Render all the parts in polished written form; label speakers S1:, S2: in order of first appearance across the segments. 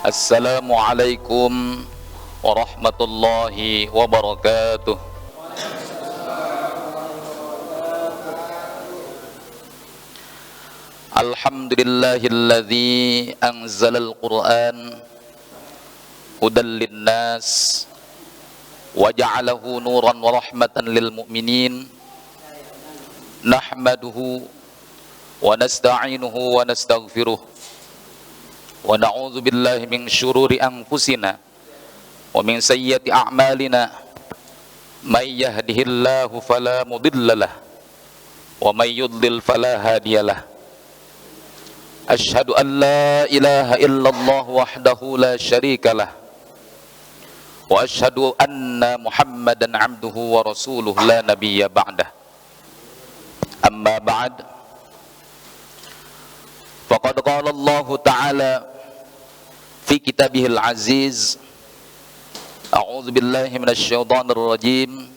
S1: Assalamualaikum warahmatullahi wabarakatuh. Alhamdulillahilladzi anzalal Qur'an hudan linnas wa ja'alahu nuran wa rahmatan lil mu'minin. Nahmaduhu wa nasta'inuhu wa nastaghfiruh wa na'udzu billahi min syururi anfusina wa min sayyiati a'malina. May yahdihillahu fala mudhillalah wa may yudlil fala hadiyalah. Asyhadu an la ilaha illallah wahdahu la syarikalah wa asyhadu anna Muhammadan abduhu wa rasuluh la nabiyya ba'dah. Amma ba'd. Faqad qala Allah ta'ala fi kitabihil aziz. A'udzu billahi minasy syaithanir rajim.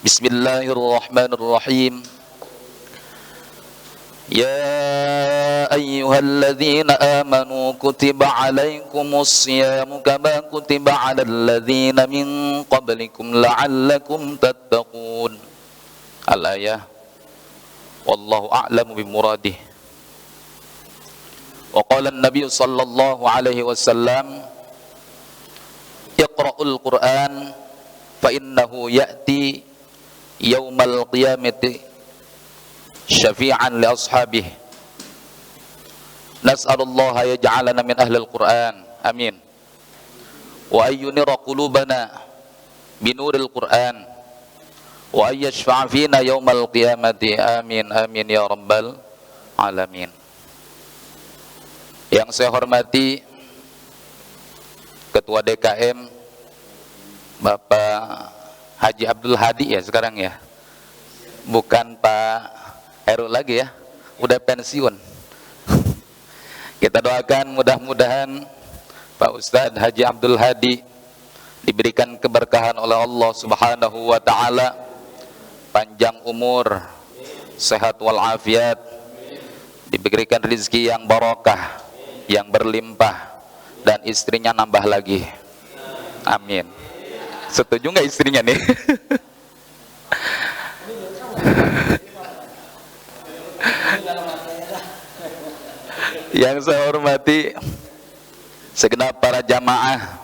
S1: Bismillahirrahmanirrahim. Ya ayyuhalladzina amanu kutiba alaikumus siyamu kama kutiba alal ladzina min qablikum la'allakum tattaqun. Al-ayah. Wallahu a'lamu bimuradih. Wa qala an-nabiy sallallahu alaihi wasallam, Iqra'ul Qur'an fa innahu ya'ti yaumal qiyamati syafi'an li ashabihi. Nas'alullaha yaj'alana min ahlil Qur'an. Amin. Wa ayyunira qulubana binuril Qur'an wa ayyashfa'a fina yaumal qiyamati. Amin amin ya rabbal alamin. Yang saya hormati Ketua DKM Bapak Haji Abdul Hadi ya sekarang ya, bukan Pak Heru lagi ya, udah pensiun. Kita doakan mudah-mudahan Pak Ustadz Haji Abdul Hadi diberikan keberkahan oleh Allah Subhanahu wa Ta'ala, panjang umur, sehat walafiat, diberikan rezeki yang barokah, yang berlimpah, dan istrinya nambah lagi. Amin. Setuju nggak istrinya nih? Yang saya hormati segenap para jamaah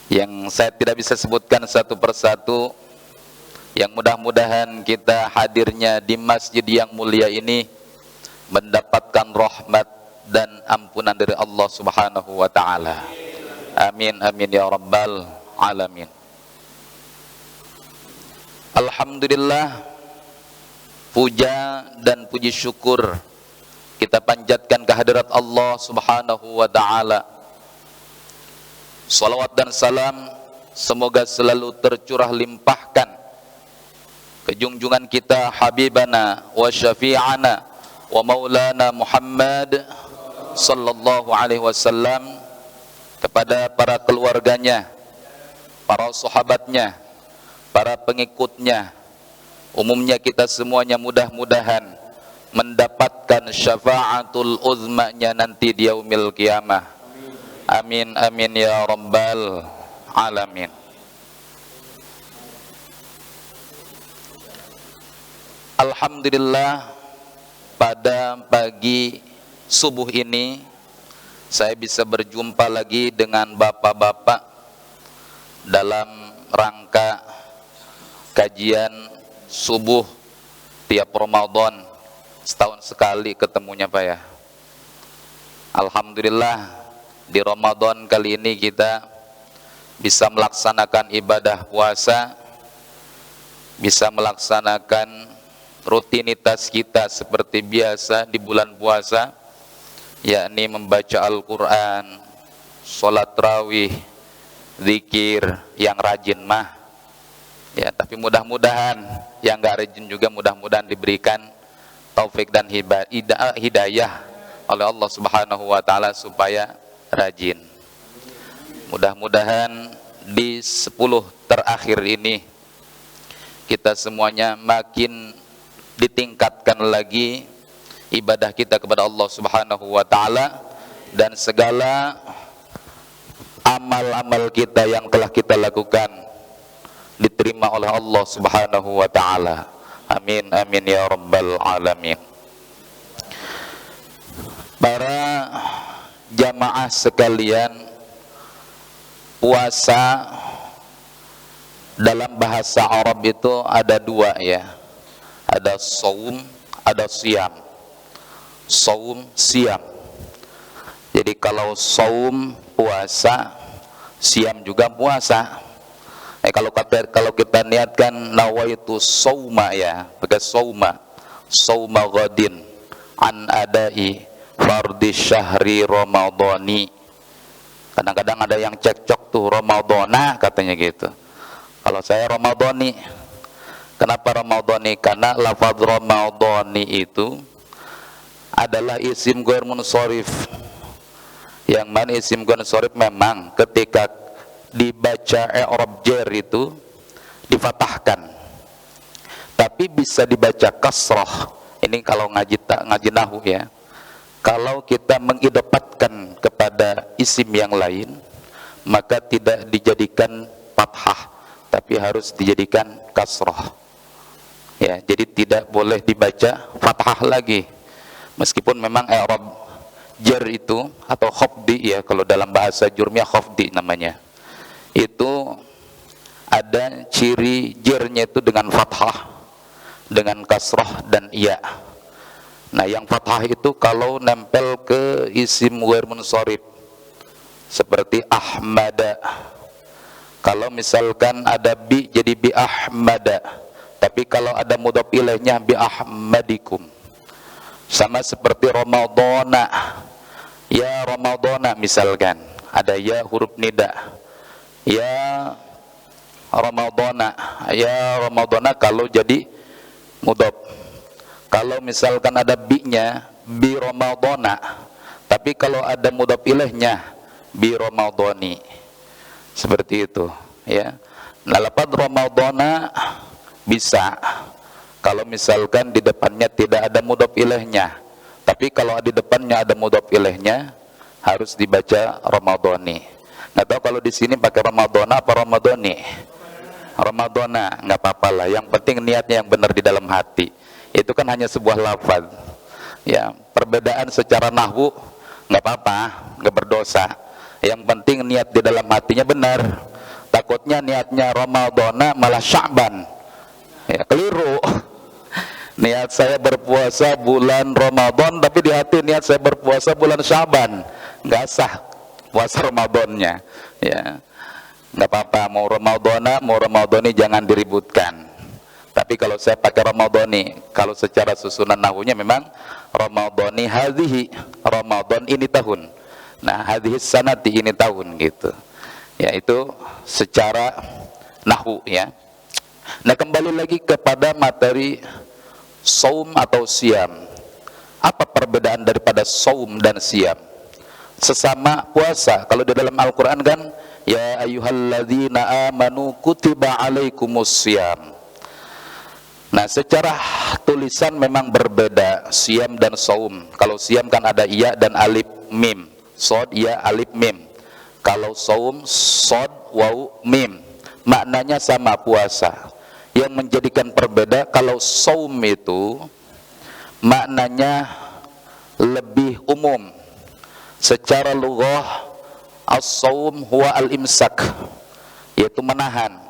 S1: yang saya tidak bisa sebutkan satu persatu, yang mudah-mudahan kita hadirnya di masjid yang mulia ini mendapatkan rahmat dan ampunan dari Allah Subhanahu wa Ta'ala. Amin amin ya rabbal alamin. Alhamdulillah, puja dan puji syukur kita panjatkan kehadirat Allah Subhanahu wa Ta'ala. Salawat dan salam semoga selalu tercurah limpahkan ke junjungan kita Habibana wa syafi'ana wa maulana Muhammad sallallahu alaihi wasallam, kepada para keluarganya, para sahabatnya, para pengikutnya, umumnya kita semuanya mudah-mudahan mendapatkan syafaatul uzmanya nanti di yaumil qiyamah. Amin amin ya rabbal alamin. Alhamdulillah, pada pagi subuh ini saya bisa berjumpa lagi dengan bapak-bapak dalam rangka kajian subuh tiap Ramadan. Setahun sekali ketemunya Pak ya. Alhamdulillah, di Ramadan kali ini kita bisa melaksanakan ibadah puasa, bisa melaksanakan rutinitas kita seperti biasa di bulan puasa, yakni membaca Al-Quran, sholat tarawih, zikir yang rajin mah ya, tapi mudah-mudahan yang gak rajin juga mudah-mudahan diberikan taufik dan hidayah oleh Allah Subhanahu wa Ta'ala supaya rajin. Mudah-mudahan di 10 terakhir ini kita semuanya makin ditingkatkan lagi ibadah kita kepada Allah Subhanahu wa Ta'ala, dan segala amal-amal kita yang telah kita lakukan diterima oleh Allah Subhanahu wa taala. Amin amin ya rabbal alamin. Para jamaah sekalian, puasa dalam bahasa Arab itu ada dua ya. Ada saum, ada siam. Saum, siam. Jadi kalau saum puasa, siam juga puasa. Kalau kita niatkan nawaitu sauma ya, pakai sauma ghadin an adai fardhi syahri ramadhani. Kadang-kadang ada yang cekcok tuh ramadhana katanya gitu. Kalau saya ramadhani. Kenapa ramadhani? Karena lafaz ramadhani itu adalah isim ghair munsharif. Yang mana isim ghair munsharif memang ketika dibaca i'rab jar itu difatahkan, tapi bisa dibaca kasrah. Ini kalau ngaji nahwu ya. Kalau kita mengidopatkan kepada isim yang lain, maka tidak dijadikan fathah, tapi harus dijadikan kasrah. Ya, jadi tidak boleh dibaca fathah lagi. Meskipun memang i'rab jar itu atau khafdi ya, kalau dalam bahasa jurmiyah khafdi namanya. Itu ada ciri jarnya itu dengan fathah, dengan kasrah dan iya. Nah, yang fathah itu kalau nempel ke isim ghair munsharif seperti ahmada. Kalau misalkan ada bi jadi bi ahmada, tapi kalau ada mudhaf ilaihnya bi ahmadikum. Sama seperti ramadhana, ya ramadhana misalkan ada ya huruf nida, ya ramadhana kalau jadi mudhaf. Kalau misalkan ada bi-nya bi ramadhana, tapi kalau ada mudhaf ilaihnya bi ramadhani. Seperti itu ya. Nah, lafaz ramadhana bisa kalau misalkan di depannya tidak ada mudhaf ilaihnya, tapi kalau di depannya ada mudhaf ilaihnya harus dibaca ramadhani. Nggak tahu kalau di sini pakai ramadhana apa ramadhani. Ramadhana nggak apa-apa lah, yang penting niatnya yang benar di dalam hati. Itu kan hanya sebuah lafaz ya. Perbedaan secara nahwu nggak apa-apa, nggak berdosa. Yang penting niat di dalam hatinya benar. Takutnya niatnya ramadhana malah Sya'ban ya, keliru. Niat saya berpuasa bulan Ramadan, tapi di hati niat saya berpuasa bulan Sya'ban, nggak sah puasa Ramadannya ya. Nggak apa-apa, mau Ramadhana mau Ramadhani jangan diributkan. Tapi kalau saya pakai Ramadhani, kalau secara susunan nahwunya memang Ramadhani hadhihi, Ramadan ini tahun. Nah, hadhihi sanati ini tahun gitu. Ya, itu secara nahwu ya. Nah, kembali lagi kepada materi saum atau siam. Apa perbedaan daripada saum dan siam? Sesama puasa. Kalau di dalam Al-Quran kan, ya ayyuhalladzina amanu kutiba alaikumus siam. Nah, secara tulisan memang berbeda siam dan saum. Kalau siam kan ada iya dan alif mim, sod iya alif mim. Kalau saum sod waw mim. Maknanya sama, puasa. Yang menjadikan perbeda, kalau saum itu maknanya lebih umum. Secara lughah as-saum huwa al-imsak, yaitu menahan.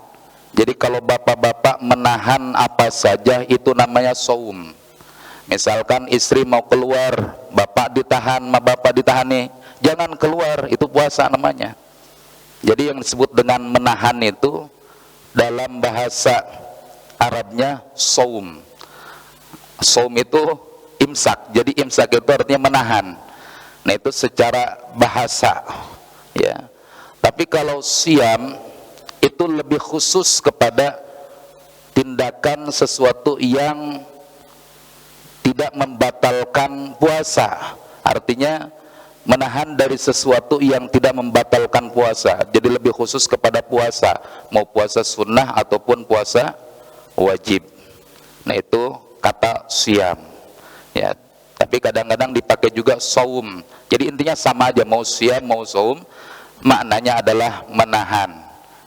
S1: Jadi kalau bapak-bapak menahan apa saja itu namanya saum. Misalkan istri mau keluar, bapak ditahan, bapak ditahan nih, jangan keluar, itu puasa namanya. Jadi yang disebut dengan menahan itu dalam bahasa Arabnya saum. Saum itu imsak. Jadi imsak itu artinya menahan. Nah, itu secara bahasa ya. Tapi kalau siam itu lebih khusus kepada tindakan sesuatu yang tidak membatalkan puasa. Artinya menahan dari sesuatu yang tidak membatalkan puasa. Jadi lebih khusus kepada puasa, mau puasa sunnah ataupun puasa wajib. Nah, itu kata siam ya. Tapi kadang-kadang dipakai juga saum. Jadi intinya sama aja, mau siam mau saum, maknanya adalah menahan.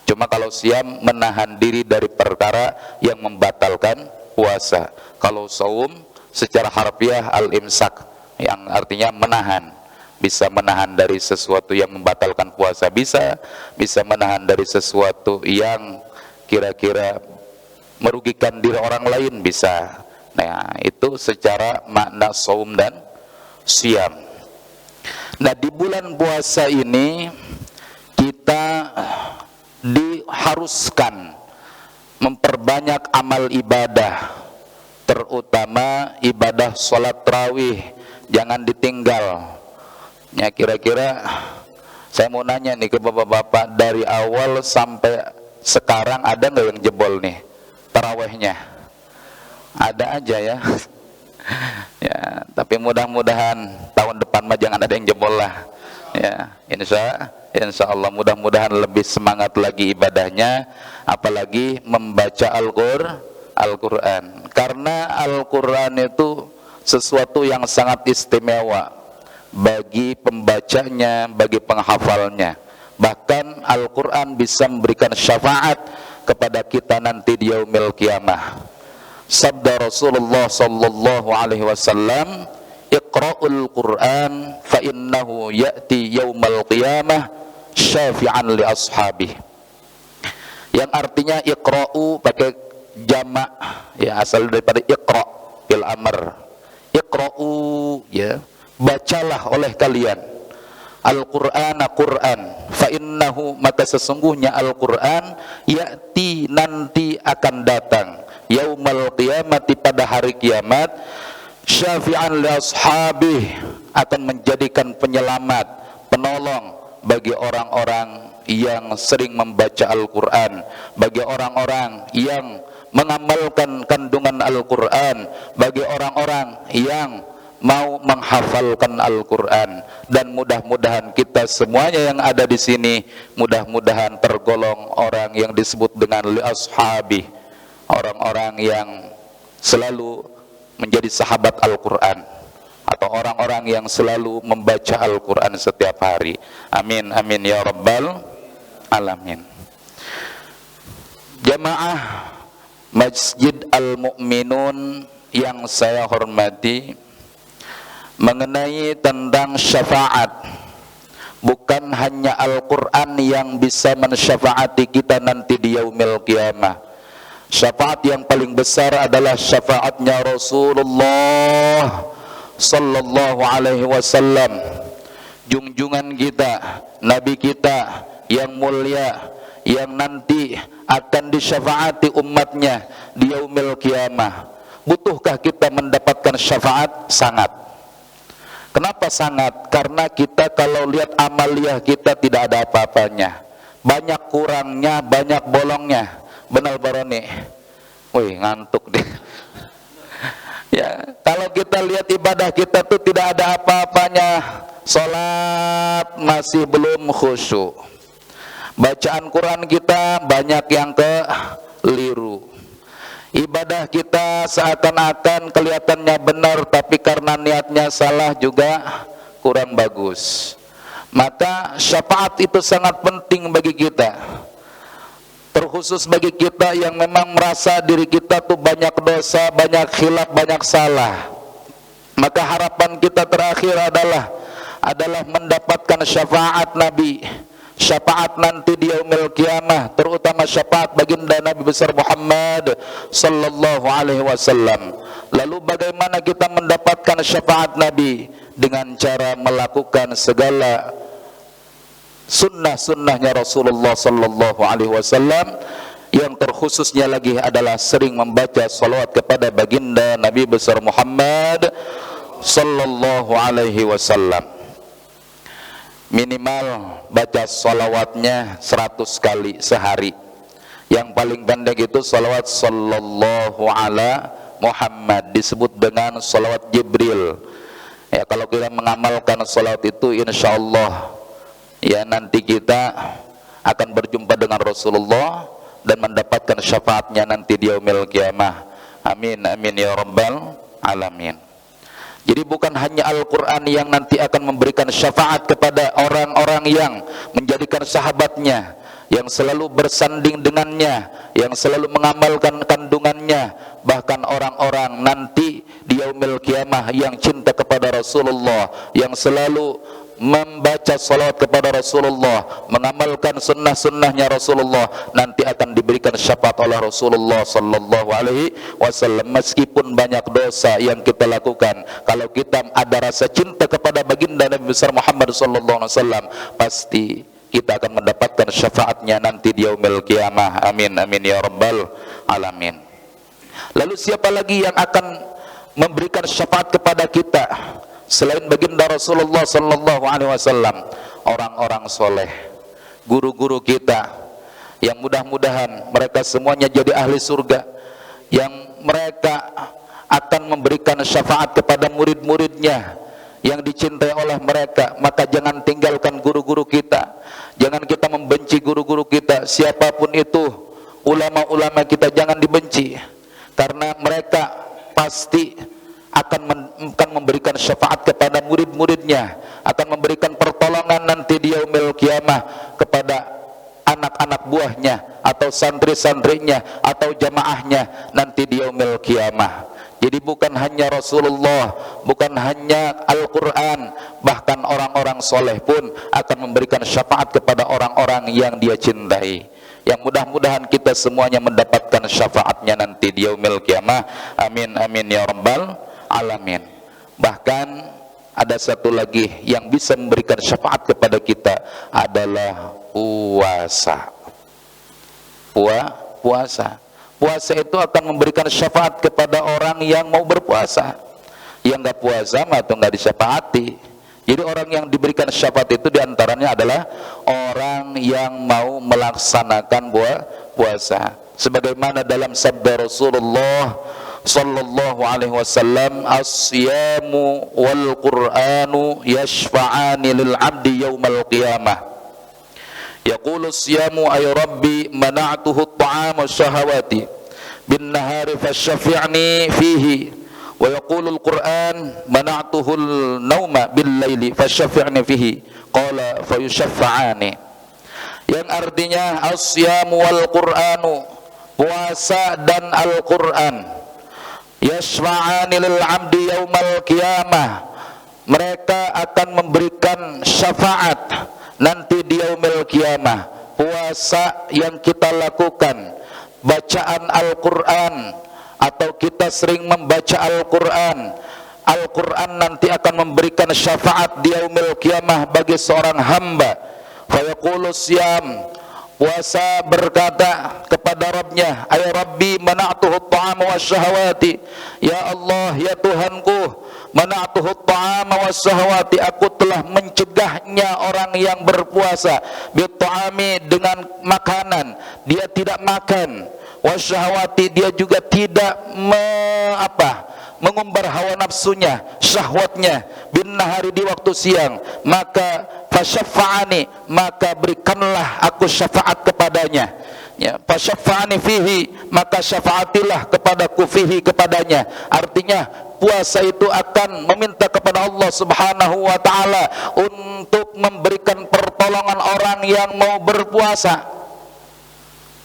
S1: Cuma kalau siam menahan diri dari perkara yang membatalkan puasa. Kalau saum secara harfiah al-imsak, yang artinya menahan. Bisa menahan dari sesuatu yang membatalkan puasa, bisa menahan dari sesuatu yang kira-kira merugikan diri orang lain, bisa. Nah, itu secara makna saum dan siam. Nah, di bulan puasa ini kita diharuskan memperbanyak amal ibadah, terutama ibadah sholat tarawih. Jangan ditinggal. Ya, kira-kira saya mau nanya nih ke bapak-bapak, dari awal sampai sekarang ada nggak yang jebol nih tarawihnya? Ada aja ya. Ya, tapi mudah-mudahan tahun depan mah jangan ada yang jebol lah. Ya, insya Allah mudah-mudahan lebih semangat lagi ibadahnya, apalagi membaca Al-Quran. Karena Al-Quran itu sesuatu yang sangat istimewa bagi pembacanya, bagi penghafalnya. Bahkan Al-Quran bisa memberikan syafaat kepada kita nanti di yaumil qiyamah. Sabda Rasulullah sallallahu alaihi wasallam, "Iqra'ul Qur'an fa innahu ya'ti yaumal qiyamah syafi'an li ashabihi." Yang artinya iqra'u pakai jamak, ya, asal daripada iqra' bil amr. Iqra'u, ya, bacalah oleh kalian Al-Qur'an, Quran, fa innahu, maka sesungguhnya Al-Qur'an, ya'ti, nanti akan datang, yaumal qiyamati, pada hari kiamat, syafi'an li ashabih, akan menjadikan penyelamat, penolong bagi orang-orang yang sering membaca Al-Quran, bagi orang-orang yang mengamalkan kandungan Al-Quran, bagi orang-orang yang mau menghafalkan Al-Quran. Dan mudah-mudahan kita semuanya yang ada di sini mudah-mudahan tergolong orang yang disebut dengan li ashabi, orang-orang yang selalu menjadi sahabat Al-Quran, atau orang-orang yang selalu membaca Al-Quran setiap hari. Amin, amin ya rabbal alamin. Jamaah Masjid Al-Mu'minun yang saya hormati, mengenai tentang syafaat, bukan hanya Al-Quran yang bisa mensyafaati kita nanti di yaumil qiyamah. Syafaat yang paling besar adalah syafaatnya Rasulullah sallallahu alaihi wasallam, junjungan kita, nabi kita yang mulia, yang nanti akan disyafaati umatnya di yaumil qiyamah. Butuhkah kita mendapatkan syafaat? Sangat. Kenapa sangat? Karena kita kalau lihat amaliyah kita tidak ada apa-apanya, banyak kurangnya, banyak bolongnya. Benar Baroni? Wih, ngantuk deh. Ya, kalau kita lihat ibadah kita tuh tidak ada apa-apanya. Salat masih belum khusyuk. Bacaan Quran kita banyak yang keliru. Ibadah kita seakan-akan kelihatannya benar, tapi karena niatnya salah juga kurang bagus. Maka syafaat itu sangat penting bagi kita, terkhusus bagi kita yang memang merasa diri kita tuh banyak dosa, banyak khilaf, banyak salah. Maka harapan kita terakhir adalah mendapatkan syafaat Nabi, syafaat nanti di yaumil qiyamah, terutama syafaat baginda Nabi besar Muhammad sallallahu alaihi wasallam. Lalu bagaimana kita mendapatkan syafaat Nabi? Dengan cara melakukan segala sunnah-sunnahnya Rasulullah sallallahu alaihi wasallam, yang terkhususnya lagi adalah sering membaca salawat kepada baginda Nabi besar Muhammad sallallahu alaihi wasallam. Minimal baca salawatnya 100 kali sehari. Yang paling pendek itu salawat sallallahu ala Muhammad, disebut dengan salawat Jibril. Ya, kalau kita mengamalkan salawat itu, insya Allah ya nanti kita akan berjumpa dengan Rasulullah dan mendapatkan syafaatnya nanti di yaumil qiyamah. Amin, amin ya rabbal alamin. Jadi bukan hanya Al-Quran yang nanti akan memberikan syafaat kepada orang-orang yang menjadikan sahabatnya, yang selalu bersanding dengannya, yang selalu mengamalkan kandungannya, bahkan orang-orang nanti di yaumil qiyamah yang cinta kepada Rasulullah, yang selalu membaca salawat kepada Rasulullah, mengamalkan sunnah-sunnahnya Rasulullah, nanti akan diberikan syafaat oleh Rasulullah sallallahu alaihi wasallam. Meskipun banyak dosa yang kita lakukan, kalau kita ada rasa cinta kepada baginda Nabi besar Muhammad sallallahu alaihi wasallam, pasti kita akan mendapatkan syafaatnya nanti di yaumil qiyamah. Amin amin ya rabbal alamin. Lalu siapa lagi yang akan memberikan syafaat kepada kita selain baginda Rasulullah sallallahu alaihi wasallam? Orang-orang soleh, guru-guru kita, yang mudah-mudahan mereka semuanya jadi ahli surga, yang mereka akan memberikan syafaat kepada murid-muridnya yang dicintai oleh mereka. Maka jangan tinggalkan guru-guru kita, jangan kita membenci guru-guru kita, siapapun itu, ulama-ulama kita jangan dibenci, karena mereka pasti akan memberikan syafaat kepada murid-muridnya, akan memberikan pertolongan nanti di yaumil qiyamah kepada anak-anak buahnya atau santri-santrinya atau jamaahnya nanti di yaumil qiyamah. Jadi bukan hanya Rasulullah, bukan hanya Al-Quran, bahkan orang-orang soleh pun akan memberikan syafaat kepada orang-orang yang dia cintai. Yang mudah-mudahan kita semuanya mendapatkan syafaatnya nanti di yaumil qiyamah. Amin amin ya rabbal alamin. Bahkan ada satu lagi yang bisa memberikan syafaat kepada kita adalah puasa. Puasa. Puasa itu akan memberikan syafaat kepada orang yang mau berpuasa. Yang nggak puasa mah tuh nggak disyafaati. Jadi orang yang diberikan syafaat itu diantaranya adalah orang yang mau melaksanakan puasa. Sebagaimana dalam sabda Rasulullah sallallahu alaihi wasallam, as-siyamu wal qur'anu yashfa'ani lil 'abdi yaumal qiyamah. Yaqulu as-siyamu ay rabbi mana'tuhu at-ta'ama wasyahawati bin nahari fasyafi'ni fihi, wa yaqulu al-qur'an mana'tuhu al-nauma bil laili fasyafi'ni fihi, qala fayushaffa'ani. Yang artinya as-siyamu wal qur'anu, puasa dan Al-Qur'an, yashfa'ani lil 'abdi yaumal qiyamah, mereka akan memberikan syafaat nanti di yaumil qiyamah. Puasa yang kita lakukan, bacaan Al-Qur'an, atau kita sering membaca Al-Qur'an, Al-Qur'an nanti akan memberikan syafaat di yaumil qiyamah bagi seorang hamba. Fayaqulu siyam, puasa berkata kepada Rabbnya, ay Rabbi mana'tuhu at-ta'ama wasyahawati, ya Allah ya Tuhanku, mana'tuhu at-ta'ama wasyahawati, aku telah mencegahnya orang yang berpuasa, bi-ta'ami, dengan makanan, dia tidak makan, wasyahawati, dia juga tidak mengumbar hawa nafsunya, syahwatnya, bin nahari, di waktu siang, maka fasyafa'ani, maka berikanlah aku syafaat kepadanya, ya, fasyafa'ani fihi, maka syafaatilah kepadaku fihi, kepadanya. Artinya puasa itu akan meminta kepada Allah Subhanahu wa taala untuk memberikan pertolongan orang yang mau berpuasa,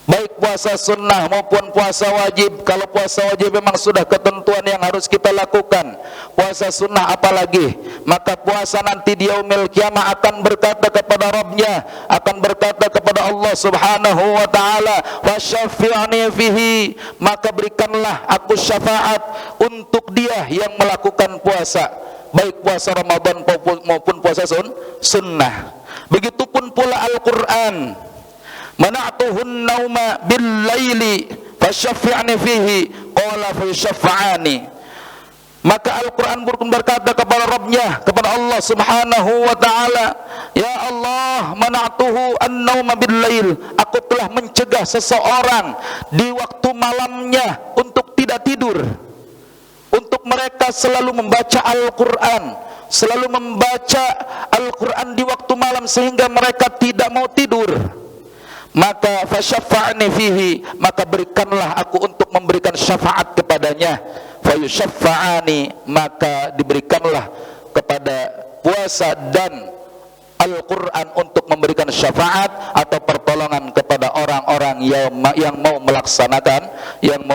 S1: baik puasa sunnah maupun puasa wajib. Kalau puasa wajib memang sudah ketentuan yang harus kita lakukan, puasa sunnah apalagi, maka puasa nanti di yaumil qiyamah akan berkata kepada Rabbnya, akan berkata kepada Allah Subhanahu wa ta'ala, wasyafi'ni fihi, maka berikanlah aku syafaat untuk dia yang melakukan puasa, baik puasa Ramadan maupun puasa sunnah. Begitupun pula Al-Qur'an, mana'tuhun nauma bil laili fasyafi'ni fihi, qala fasyaffa'ani, maka Al-Quran berkata kepada Rabbnya, kepada Allah Subhanahu wa ta'ala, ya Allah mana'tuhu an-nauma bil lail, aku telah mencegah seseorang di waktu malamnya untuk tidak tidur, untuk mereka selalu membaca Al-Quran, selalu membaca Al-Quran di waktu malam sehingga mereka tidak mau tidur. maka fasyaffa'ni fihi, maka berikanlah aku untuk memberikan syafaat kepadanya. Fayusyaffa'ani, maka diberikanlah kepada puasa dan Al-Quran untuk memberikan syafaat atau pertolongan kepada orang-orang yang mau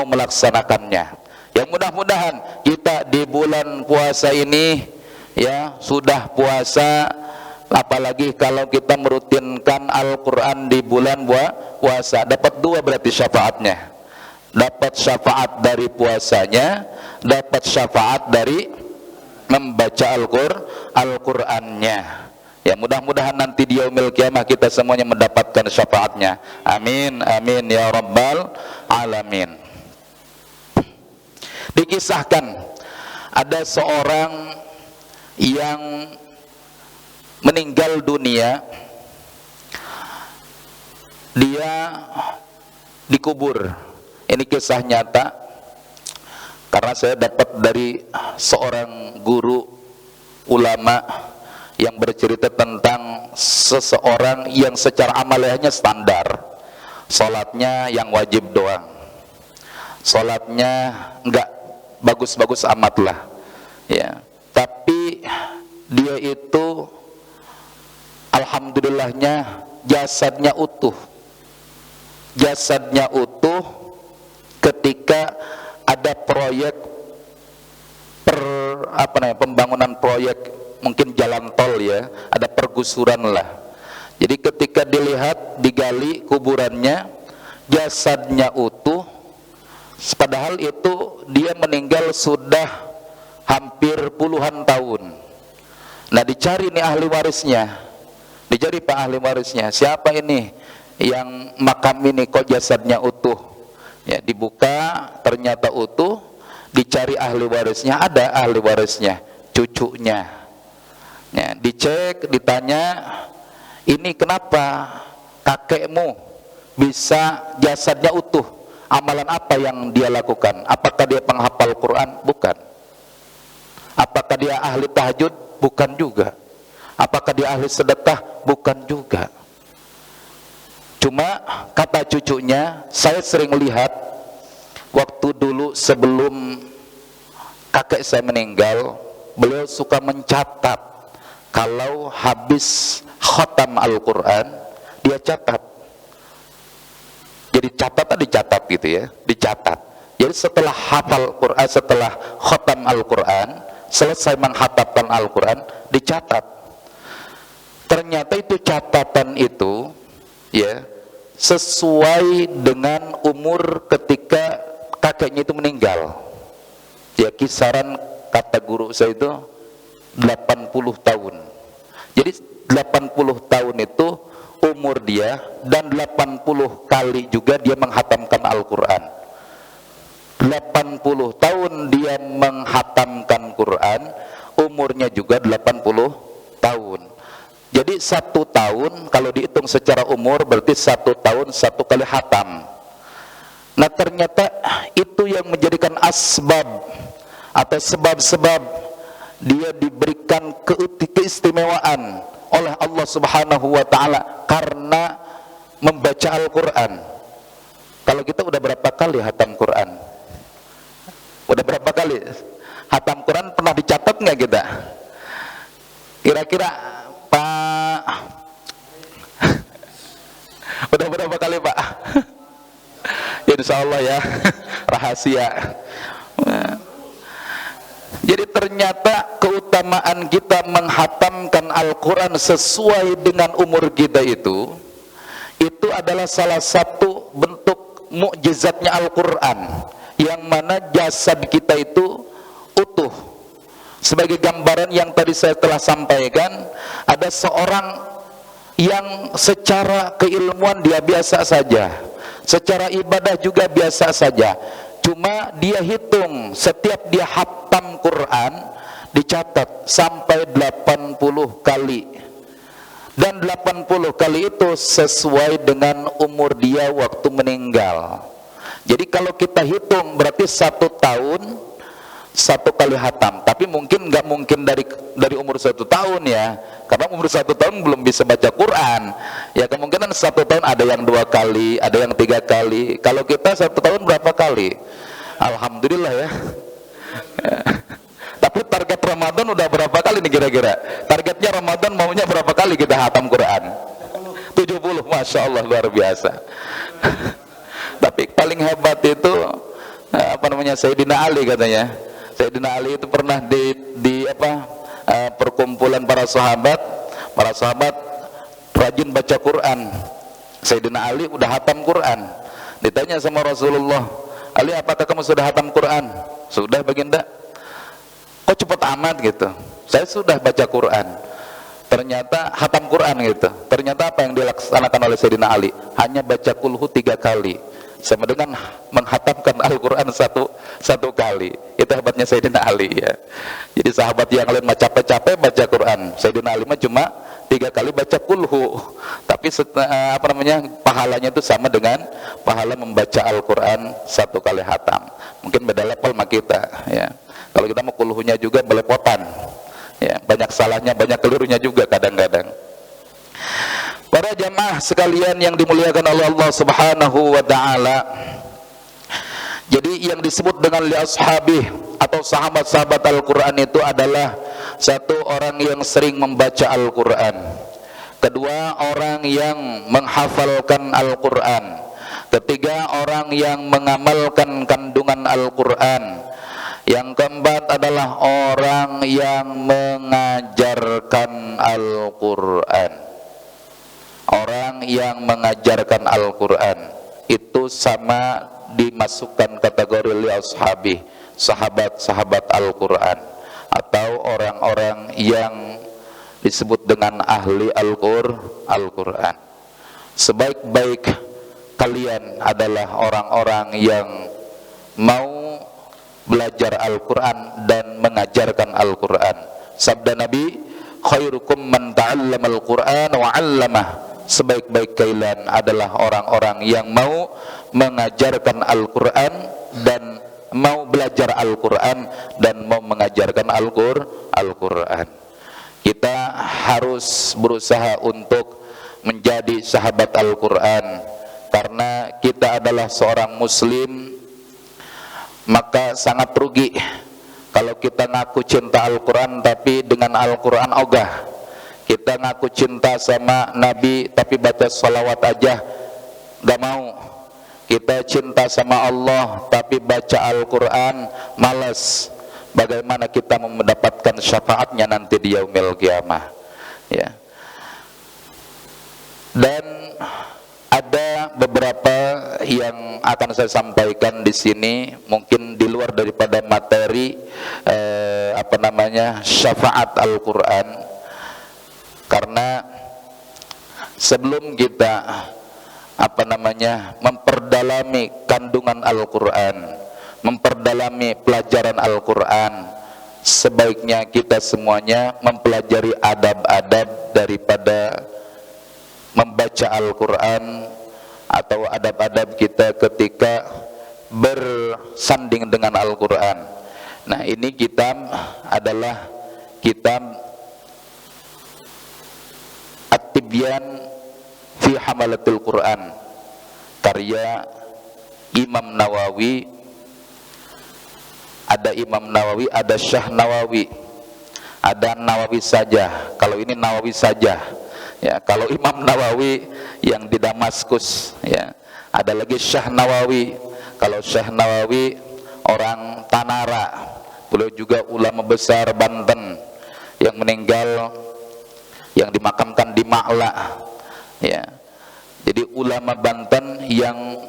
S1: melaksanakannya. Yang mudah-mudahan kita di bulan puasa ini ya sudah puasa, apalagi kalau kita merutinkan Al-Quran di bulan puasa, dapat dua berarti syafaatnya. Dapat syafaat dari puasanya, dapat syafaat dari membaca Al-Qur'annya. Ya, mudah-mudahan nanti di yaumil qiyamah kita semuanya mendapatkan syafaatnya. Amin, amin ya rabbal alamin. Dikisahkan ada seorang yang meninggal dunia, dia dikubur. Ini kisah nyata karena saya dapat dari seorang guru ulama yang bercerita tentang seseorang yang secara amaliyahnya standar, sholatnya yang wajib doang, sholatnya enggak bagus-bagus amat lah ya, tapi dia itu alhamdulillahnya jasadnya utuh ketika ada proyek pembangunan proyek, mungkin jalan tol ya, ada pergusuran lah. Jadi ketika dilihat, digali kuburannya, jasadnya utuh, padahal itu dia meninggal sudah hampir puluhan tahun. Nah, dicari nih ahli warisnya, dicari pak ahli warisnya, siapa ini yang makam ini kok jasadnya utuh ya, dibuka ternyata utuh, dicari ahli warisnya, ada ahli warisnya, cucunya ya, dicek, ditanya, ini kenapa kakekmu bisa jasadnya utuh, amalan apa yang dia lakukan, apakah dia penghafal Quran? Bukan. Apakah dia ahli tahajud? Bukan juga. Apakah dia ahli sedekah? Bukan juga. Cuma kata cucunya, saya sering lihat waktu dulu sebelum kakek saya meninggal, beliau suka mencatat kalau habis khatam Al-Quran, dia catat. Jadi dicatat gitu ya, dicatat. Jadi setelah hafal Quran, setelah khatam Al-Quran, selesai menghatamkan Al-Quran, dicatat. Ternyata itu catatan itu ya sesuai dengan umur ketika kakeknya itu meninggal. Ya, kisaran kata guru saya itu 80 tahun. Jadi 80 tahun itu umur dia, dan 80 kali juga dia menghatamkan Al-Quran. 80 tahun dia menghatamkan Quran, umurnya juga 80 tahun. Jadi 1 tahun kalau dihitung secara umur berarti 1 tahun 1 kali hatam. Nah, ternyata itu yang menjadikan asbab atau sebab-sebab dia diberikan keistimewaan oleh Allah Subhanahu wa taala karena membaca Al-Quran. Kalau kita udah berapa kali hatam Quran? Udah berapa kali hatam Quran, pernah dicatat nggak kita? Kira-kira Pak udah berapa kali Pak? Insya Allah ya, rahasia. Jadi ternyata keutamaan kita menghatamkan Al-Quran sesuai dengan umur kita itu adalah salah satu bentuk mukjizatnya Al-Quran, yang mana jasad kita itu utuh. Sebagai gambaran yang tadi saya telah sampaikan, ada seorang yang secara keilmuan dia biasa saja, secara ibadah juga biasa saja, cuma dia hitung setiap dia hatam Quran dicatat sampai 80 kali, dan 80 kali itu sesuai dengan umur dia waktu meninggal. Jadi kalau kita hitung berarti 1 tahun 1 kali hatam, tapi mungkin nggak mungkin dari umur 1 tahun ya, karena umur 1 tahun belum bisa baca Quran ya. Kemungkinan 1 tahun ada yang 2 kali, ada yang 3 kali. Kalau kita 1 tahun berapa kali? Alhamdulillah ya. Tapi target Ramadan udah berapa kali nih kira-kira? Targetnya Ramadan maunya berapa kali kita hatam Quran? 70, Masya Allah, luar biasa. Tapi paling hebat itu Sayyidina Ali katanya. Sayyidina Ali itu pernah di perkumpulan para sahabat rajin baca Quran. Sayyidina Ali udah hatam Quran. Ditanya sama Rasulullah, Ali, apakah kamu sudah hatam Quran? Sudah, baginda. Kok cepat amat gitu? Saya sudah baca Quran. Ternyata hatam Quran gitu. Ternyata apa yang dilaksanakan oleh Sayyidina Ali? Hanya baca kulhu 3 kali, sama dengan menghatamkan Al-Quran satu kali. Itu hebatnya Sayyidina Ali ya. Jadi sahabat yang lain mah capek-capek baca Quran, Sayyidina Ali mah cuma 3 kali baca kulhu. Tapi pahalanya itu sama dengan pahala membaca Al-Quran 1 kali hatam. Mungkin beda level sama kita ya. Kalau kita mau kulhunya juga belepotan ya, banyak salahnya, banyak kelirunya juga kadang-kadang. Para jamaah sekalian yang dimuliakan oleh Allah Subhanahu wa taala. Jadi yang disebut dengan li ashabih atau sahabat-sahabat Al-Qur'an itu adalah 1, orang yang sering membaca Al-Qur'an. 2, orang yang menghafalkan Al-Qur'an. 3, orang yang mengamalkan kandungan Al-Qur'an. Yang keempat adalah orang yang mengajarkan Al-Qur'an. Orang yang mengajarkan Al-Quran itu sama dimasukkan kategori li ashabi, sahabat-sahabat Al-Quran, atau orang-orang yang disebut dengan ahli Al-Quran. Sebaik-baik kalian adalah orang-orang yang mau belajar Al-Quran dan mengajarkan Al-Quran. Sabda Nabi, khairukum man ta'allama Al-Quran wa 'allamah. Sebaik-baik kalian adalah orang-orang yang mau mengajarkan Al-Quran dan mau belajar Al-Quran dan mau mengajarkan Al-Quran. Kita harus berusaha untuk menjadi sahabat Al-Quran, karena kita adalah seorang muslim. Maka sangat rugi kalau kita ngaku cinta Al-Quran tapi dengan Al-Quran ogah. Kita ngaku cinta sama Nabi tapi baca salawat aja gak mau. Kita cinta sama Allah tapi baca Al-Quran malas. Bagaimana kita mau mendapatkan syafaatnya nanti di yaumil qiyamah ya. Dan ada beberapa yang akan saya sampaikan di sini, mungkin di luar daripada materi syafaat Al-Quran. Karena sebelum kita memperdalami kandungan Al-Quran, memperdalami pelajaran Al-Quran, sebaiknya kita semuanya mempelajari adab-adab daripada membaca Al-Quran, atau adab-adab kita ketika bersanding dengan Al-Quran. Nah, ini kitab adalah kitab At-Tibyan fi Hamalatul Quran, karya Imam Nawawi. Ada Imam Nawawi, ada Syah Nawawi, ada Nawawi saja. Kalau ini Nawawi saja ya. Kalau Imam Nawawi yang di Damaskus ya, ada lagi Syah Nawawi. Kalau Syah Nawawi orang Tanara, beliau juga ulama besar Banten yang meninggal, yang dimakamkan di Ma'la ya. Jadi ulama Banten yang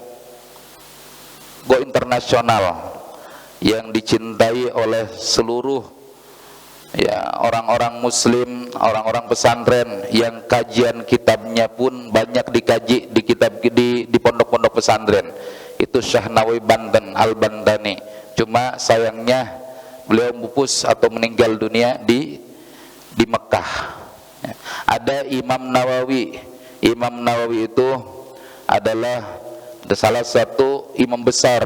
S1: go internasional, yang dicintai oleh seluruh ya orang-orang muslim, orang-orang pesantren, yang kajian kitabnya pun banyak dikaji di kitab di pondok-pondok pesantren. Itu Syah Nawawi Banten Al-Bantani. Cuma sayangnya beliau mupus atau meninggal dunia di Mekah. Ada Imam Nawawi. Imam Nawawi itu adalah salah satu imam besar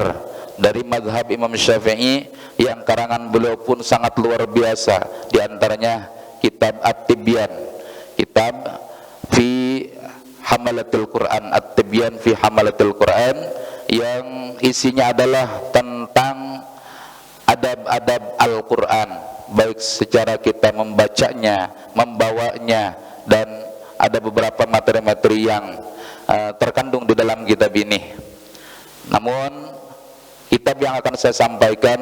S1: dari mazhab Imam Syafi'i yang karangan beliau pun sangat luar biasa, di antaranya kitab At-Tibyan, kitab fi Hamalatul Quran, At-Tibyan fi Hamalatul Quran, yang isinya adalah tentang adab-adab Al-Quran, baik secara kita membacanya, membawanya, dan ada beberapa materi-materi yang terkandung di dalam kitab ini. Namun kitab yang akan saya sampaikan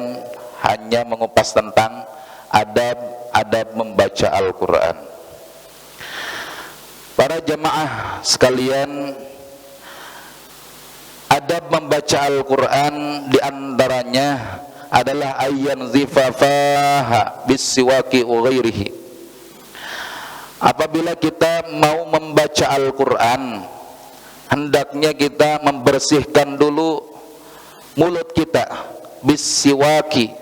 S1: hanya mengupas tentang adab-adab membaca Al-Quran. Para jemaah sekalian, adab membaca Al-Quran diantaranya adalah ayyan zifafaha bisiwaki ghairihi. Apabila kita mau membaca Al-Quran, hendaknya kita membersihkan dulu mulut kita bisiwaki,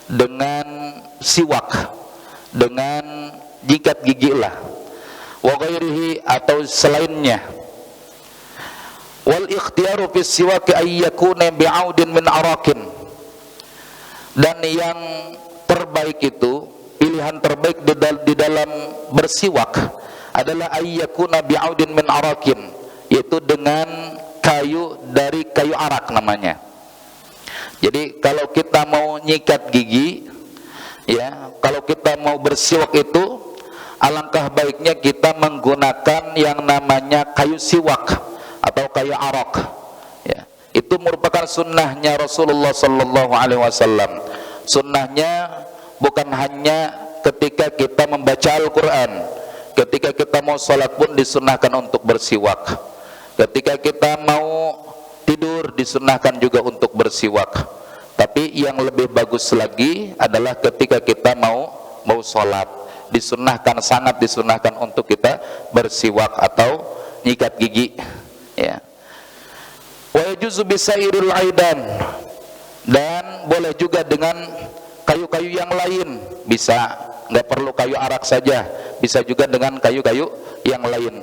S1: dengan siwak, dengan jikat gigi lah, wa ghairihi, atau selainnya. Wal ikhtiyaru fis siwaki ay yakuna bi'audin min arakin, dan yang terbaik itu, pilihan terbaik di dalam bersiwak adalah ay yakuna bi'audin min arakin, yaitu dengan kayu dari kayu arak namanya. Jadi kalau kita mau nyikat gigi, ya, kalau kita mau bersiwak itu, alangkah baiknya kita menggunakan yang namanya kayu siwak atau kayu arak. Ya, itu merupakan sunnahnya Rasulullah Sallallahu Alaihi Wasallam. Sunnahnya bukan hanya ketika kita membaca Al-Quran, ketika kita mau sholat pun disunnahkan untuk bersiwak. Ketika kita mau tidur disunnahkan juga untuk bersiwak. Tapi yang lebih bagus lagi adalah ketika kita mau sholat, disunnahkan, sangat disunnahkan untuk kita bersiwak atau nyikat gigi. Ya. Wa yajuzu bisairil aidan, dan boleh juga dengan kayu-kayu yang lain, bisa, nggak perlu kayu arak saja, bisa juga dengan kayu-kayu yang lain,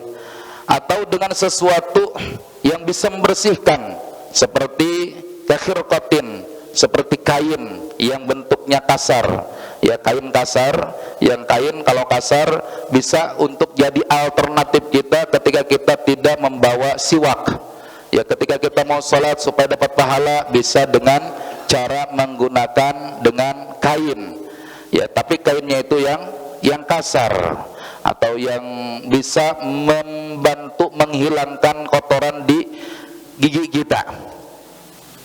S1: atau dengan sesuatu yang bisa membersihkan, seperti kakhirqatin, seperti kain yang bentuknya kasar, ya, kain kasar, yang kain kalau kasar bisa untuk jadi alternatif kita ketika kita tidak membawa siwak. Ya, ketika kita mau sholat supaya dapat pahala, bisa dengan cara menggunakan dengan kain. Ya, tapi kainnya itu yang kasar, atau yang bisa membantu menghilangkan kotoran di gigi kita,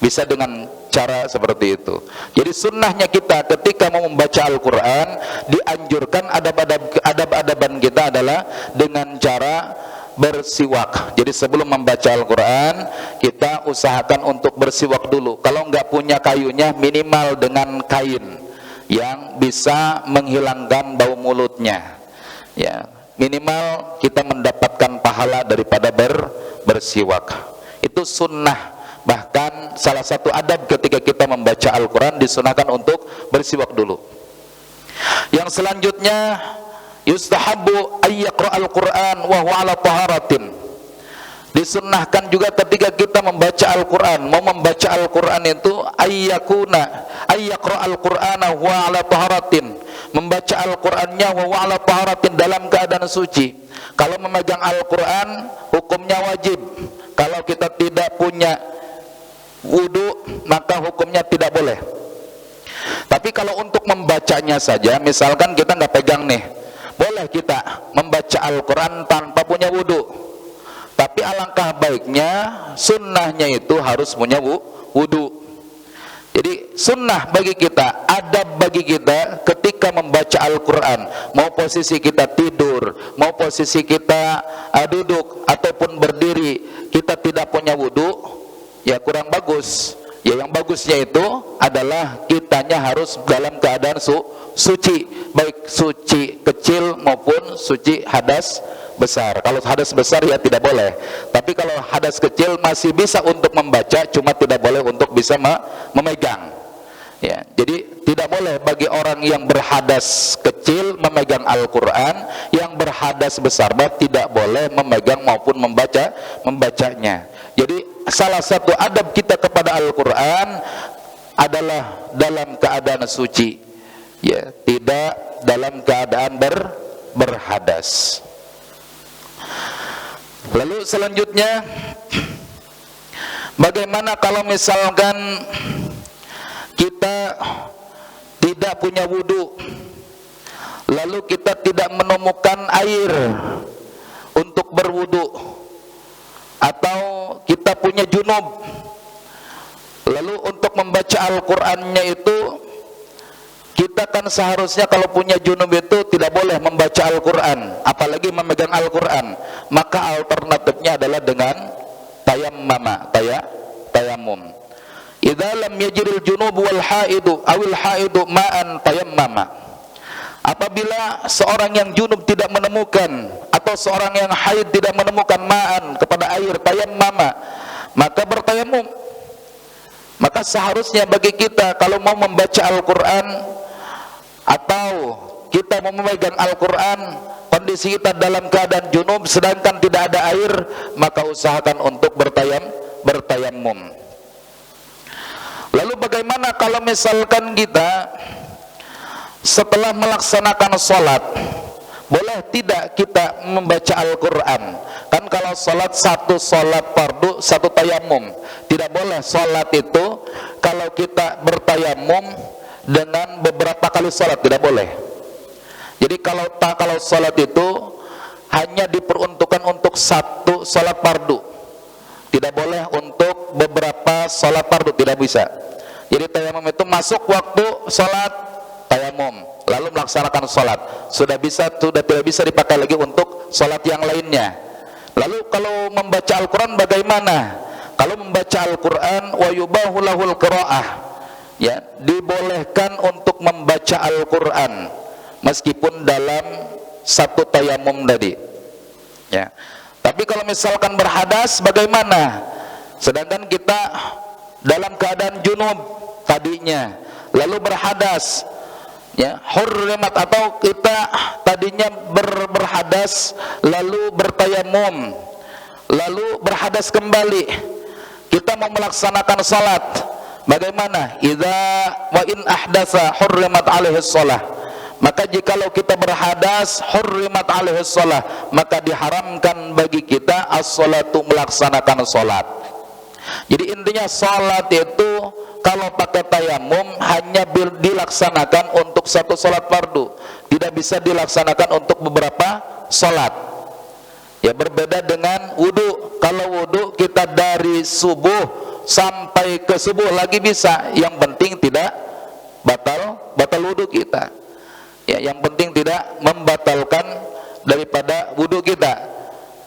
S1: bisa dengan cara seperti itu. Jadi sunnahnya kita ketika mau membaca Al-Quran, dianjurkan adab-adaban kita adalah dengan cara bersiwak. Jadi sebelum membaca Al-Quran, kita usahakan untuk bersiwak dulu. Kalau nggak punya kayunya, minimal dengan kain yang bisa menghilangkan bau mulutnya. Ya, minimal kita mendapatkan pahala daripada bersiwak. Itu sunnah. Bahkan salah satu adab ketika kita membaca Al-Quran, disunahkan untuk bersiwak dulu. Yang selanjutnya, yustahabbu ayyaqra al-Quran wa huwa ala taharatin. Disunahkan juga ketika kita membaca Al-Quran, mau membaca Al-Quran itu ayyaqra al-Qur'ana wa ala taharatin, membaca Al-Qurannya wa ala taharatin, dalam keadaan suci. Kalau memegang Al-Quran hukumnya wajib. Kalau kita tidak punya wudu, maka hukumnya tidak boleh. Tapi kalau untuk membacanya saja, misalkan kita nggak pegang nih, boleh kita membaca Al-Quran tanpa punya wudu. Tapi alangkah baiknya, sunnahnya itu harus punya wudu. Jadi sunnah bagi kita, adab bagi kita ketika membaca Al-Quran, mau posisi kita tidur, mau posisi kita duduk ataupun berdiri, kita tidak punya wudu, ya kurang bagus. Ya, yang bagusnya itu adalah kitanya harus dalam keadaan suci, baik suci kecil maupun suci hadas besar. Kalau hadas besar ya tidak boleh, tapi kalau hadas kecil masih bisa untuk membaca, cuma tidak boleh untuk bisa memegang. Ya, jadi tidak boleh bagi orang yang berhadas kecil memegang Al-Quran, yang berhadas besar tidak boleh memegang maupun membacanya. Jadi salah satu adab kita kepada Al-Quran adalah dalam keadaan suci, ya, tidak dalam keadaan berhadas. Lalu selanjutnya, bagaimana kalau misalkan kita tidak punya wudu, lalu kita tidak menemukan air untuk berwudu, atau kita punya junub, lalu untuk membaca Al-Qur'annya itu kita kan seharusnya kalau punya junub itu tidak boleh membaca Al-Qur'an, apalagi memegang Al-Qur'an. Maka alternatifnya adalah dengan tayamum. Idza lam yajril junub wal haidu awil haidu ma'an tayammama. Apabila seorang yang junub tidak menemukan, atau seorang yang haid tidak menemukan ma'an kepada air, tayammama, maka bertayamum. Maka seharusnya bagi kita kalau mau membaca Al-Qur'an atau kita mau memegang Al-Qur'an, kondisi kita dalam keadaan junub sedangkan tidak ada air, maka usahakan untuk bertayamum. Lalu bagaimana kalau misalkan kita setelah melaksanakan sholat, boleh tidak kita membaca Al-Qur'an? Kan kalau sholat, satu sholat fardu, satu tayamum. Tidak boleh sholat itu kalau kita bertayamum dengan beberapa kali sholat, tidak boleh. Jadi kalau sholat itu hanya diperuntukkan untuk satu sholat fardu, tidak boleh untuk beberapa sholat fardu, tidak bisa. Jadi tayamum itu masuk waktu sholat, tayamum, lalu melaksanakan sholat, sudah tidak bisa dipakai lagi untuk sholat yang lainnya. Lalu kalau membaca Al-Quran bagaimana? Kalau membaca Al-Quran, wa yubahu lahul qira'ah, ya, dibolehkan untuk membaca Al-Quran meskipun dalam satu tayamum tadi, ya. Tapi kalau misalkan berhadas bagaimana? Sedangkan kita dalam keadaan junub tadinya, lalu berhadas, ya, hurrimat, atau kita tadinya berhadas lalu bertayamum, lalu berhadas kembali, kita mau melaksanakan salat, bagaimana? Idza wa in ahdatsa hurrimat alaihi shalah. Maka jikalau kita berhadas, hurrimat alaihi shalah, maka diharamkan bagi kita as-salatu, melaksanakan salat. Jadi intinya salat itu kalau pakai tayamum hanya dilaksanakan untuk satu salat fardu, tidak bisa dilaksanakan untuk beberapa salat. Ya, berbeda dengan wudu. Kalau wudu kita dari subuh sampai ke subuh lagi bisa, yang penting tidak batal wudu kita. Ya, yang penting tidak membatalkan daripada wudu kita.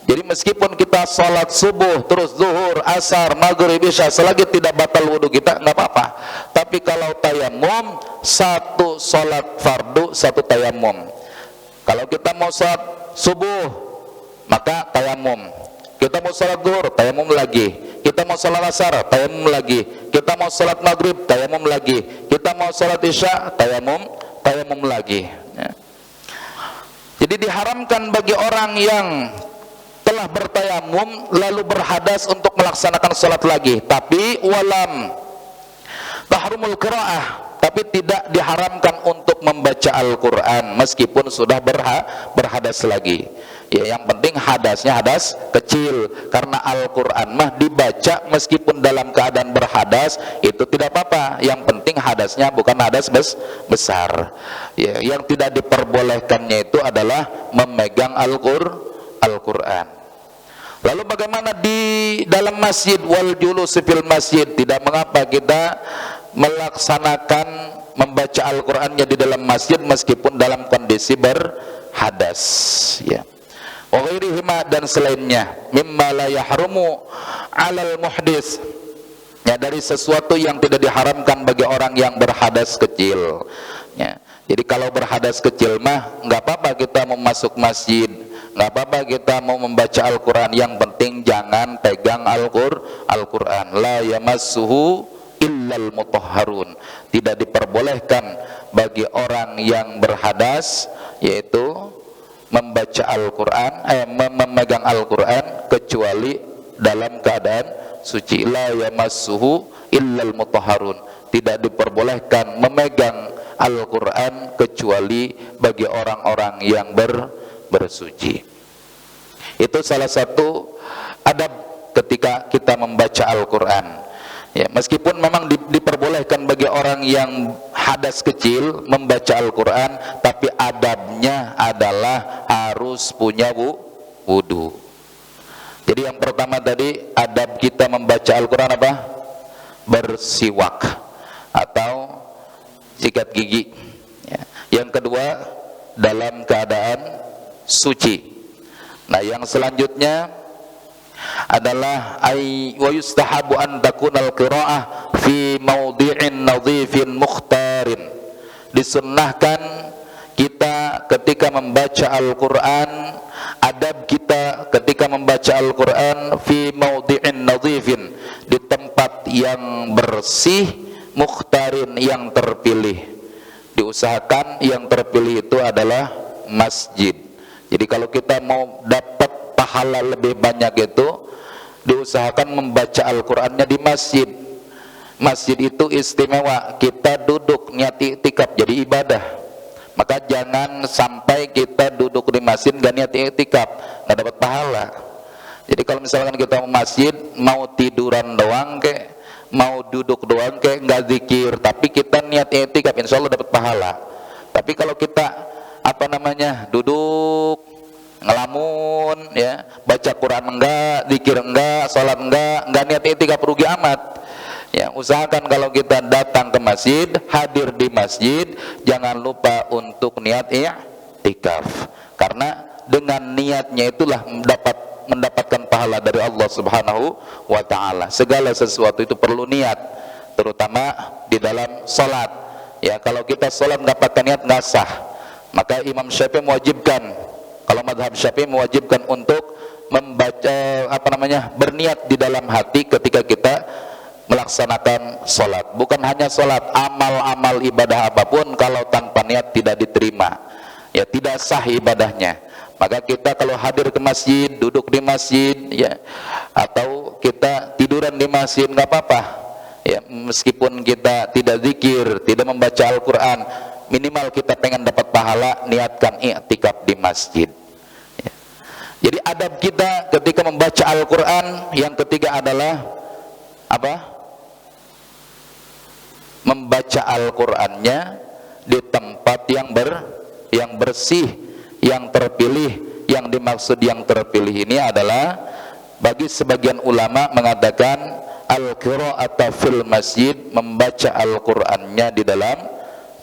S1: Jadi meskipun kita sholat subuh, terus zuhur, asar, maghrib, isya, selagi tidak batal wudu kita, nggak apa-apa. Tapi kalau tayamum, satu sholat fardu, satu tayamum. Kalau kita mau sholat subuh, maka tayamum. Kita mau sholat zuhur, tayamum lagi. Kita mau sholat asar, tayamum lagi. Kita mau sholat maghrib, tayamum lagi. Kita mau sholat isya, tayamum lagi, ya. Jadi diharamkan bagi orang yang telah bertayamum lalu berhadas untuk melaksanakan sholat lagi. Tapi walam tahrumul qira'ah, tapi tidak diharamkan untuk membaca Al-Quran meskipun sudah berhadas lagi. Ya, yang penting hadasnya hadas kecil, karena Al-Quran mah dibaca meskipun dalam keadaan berhadas itu tidak apa-apa. Yang penting hadasnya bukan hadas besar. Ya, yang tidak diperbolehkannya itu adalah memegang Al-Quran. Lalu bagaimana di dalam masjid? Wal julus fil masjid, tidak mengapa kita melaksanakan membaca Al-Qur'annya di dalam masjid meskipun dalam kondisi berhadas, ya. Wa ghairihima, dan selainnya, mimma la yahrumu 'alal muhdits, ya, dari sesuatu yang tidak diharamkan bagi orang yang berhadas kecil, ya. Jadi kalau berhadas kecil mah nggak apa-apa kita mau masuk masjid, nggak apa-apa kita mau membaca Al-Quran, yang penting jangan pegang Al-Quran. La yamassuhu illal mutahharun, tidak diperbolehkan bagi orang yang berhadas yaitu membaca Al-Quran, memegang Al-Quran kecuali dalam keadaan suci. La yamassuhu illal mutahharun, tidak diperbolehkan memegang Al-Quran kecuali bagi orang-orang yang bersuci. Itu salah satu adab ketika kita membaca Al-Quran. Ya, meskipun memang diperbolehkan bagi orang yang hadas kecil membaca Al-Quran, tapi adabnya adalah harus punya wudu. Jadi yang pertama tadi, adab kita membaca Al-Quran apa? Bersiwak atau sikat gigi. Ya. Yang kedua, dalam keadaan suci. Nah, yang selanjutnya adalah wa yustahabu an takunal qiraah fi mawdi'in nadhifin mukhtarin. Disunnahkan kita ketika membaca Al-Quran, adab kita ketika membaca Al-Quran fi mawdi'in nadhifin, di tempat yang bersih, mukhtarin, yang terpilih. Diusahakan yang terpilih itu adalah masjid. Jadi kalau kita mau dapat pahala lebih banyak itu, diusahakan membaca Al-Qur'annya di masjid. Masjid itu istimewa, kita duduk niat i'tikaf jadi ibadah. Maka jangan sampai kita duduk di masjid gak niat i'tikaf, gak dapat pahala. Jadi kalau misalkan kita mau masjid, mau tiduran doang kek, mau duduk doang kek, nggak zikir, tapi kita niat i'tikaf, insya Allah dapat pahala. Tapi kalau kita duduk ngelamun, ya, baca Quran enggak, zikir enggak, salat enggak niat i'tikaf, rugi amat. Ya, usahakan kalau kita datang ke masjid, hadir di masjid, jangan lupa untuk niat i'tikaf, karena dengan niatnya itulah mendapatkan pahala dari Allah Subhanahu wa ta'ala. Segala sesuatu itu perlu niat, terutama di dalam salat. Ya, kalau kita salat nggak pakai niat nggak sah. Maka Imam Syafi'i mewajibkan, kalau madhab Syafi'i mewajibkan untuk membaca berniat di dalam hati ketika kita melaksanakan salat. Bukan hanya salat, amal-amal ibadah apapun kalau tanpa niat tidak diterima, ya, tidak sah ibadahnya. Maka kita kalau hadir ke masjid, duduk di masjid, ya, atau kita tiduran di masjid nggak apa-apa, ya, meskipun kita tidak zikir, tidak membaca Al-Quran, minimal kita pengen dapat pahala, niatkan i'tikaf di masjid. Ya. Jadi adab kita ketika membaca Al-Quran yang ketiga adalah apa? Membaca Al-Qurannya di tempat yang bersih, yang terpilih. Yang dimaksud yang terpilih ini adalah, bagi sebagian ulama mengatakan al-qira'atu fil masjid, membaca Al-Qur'annya di dalam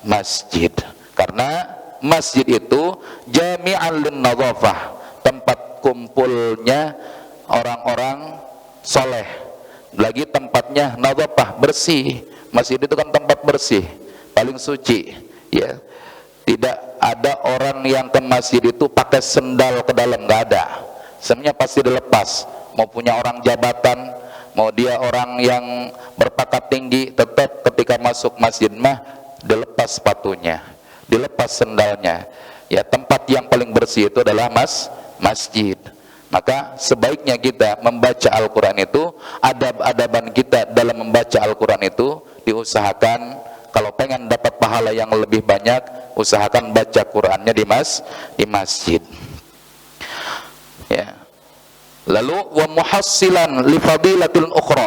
S1: masjid. Karena masjid itu jami'an lin-nadhafah, tempat kumpulnya orang-orang soleh, lagi tempatnya nadhafah, bersih. Masjid itu kan tempat bersih, paling suci, ya. Tidak ada orang yang ke masjid itu pakai sendal ke dalam, nggak ada. Semuanya pasti dilepas. Mau punya orang jabatan, mau dia orang yang berpangkat tinggi, tetap ketika masuk masjid mah dilepas sepatunya, dilepas sendalnya. Ya, tempat yang paling bersih itu adalah masjid. Maka sebaiknya kita membaca Al-Quran itu, adab-adaban kita dalam membaca Al-Quran itu diusahakan. Kalau pengen dapat pahala yang lebih banyak, usahakan baca Qur'annya di masjid. Ya. Lalu wa muhassilan li fadilatil ukhra,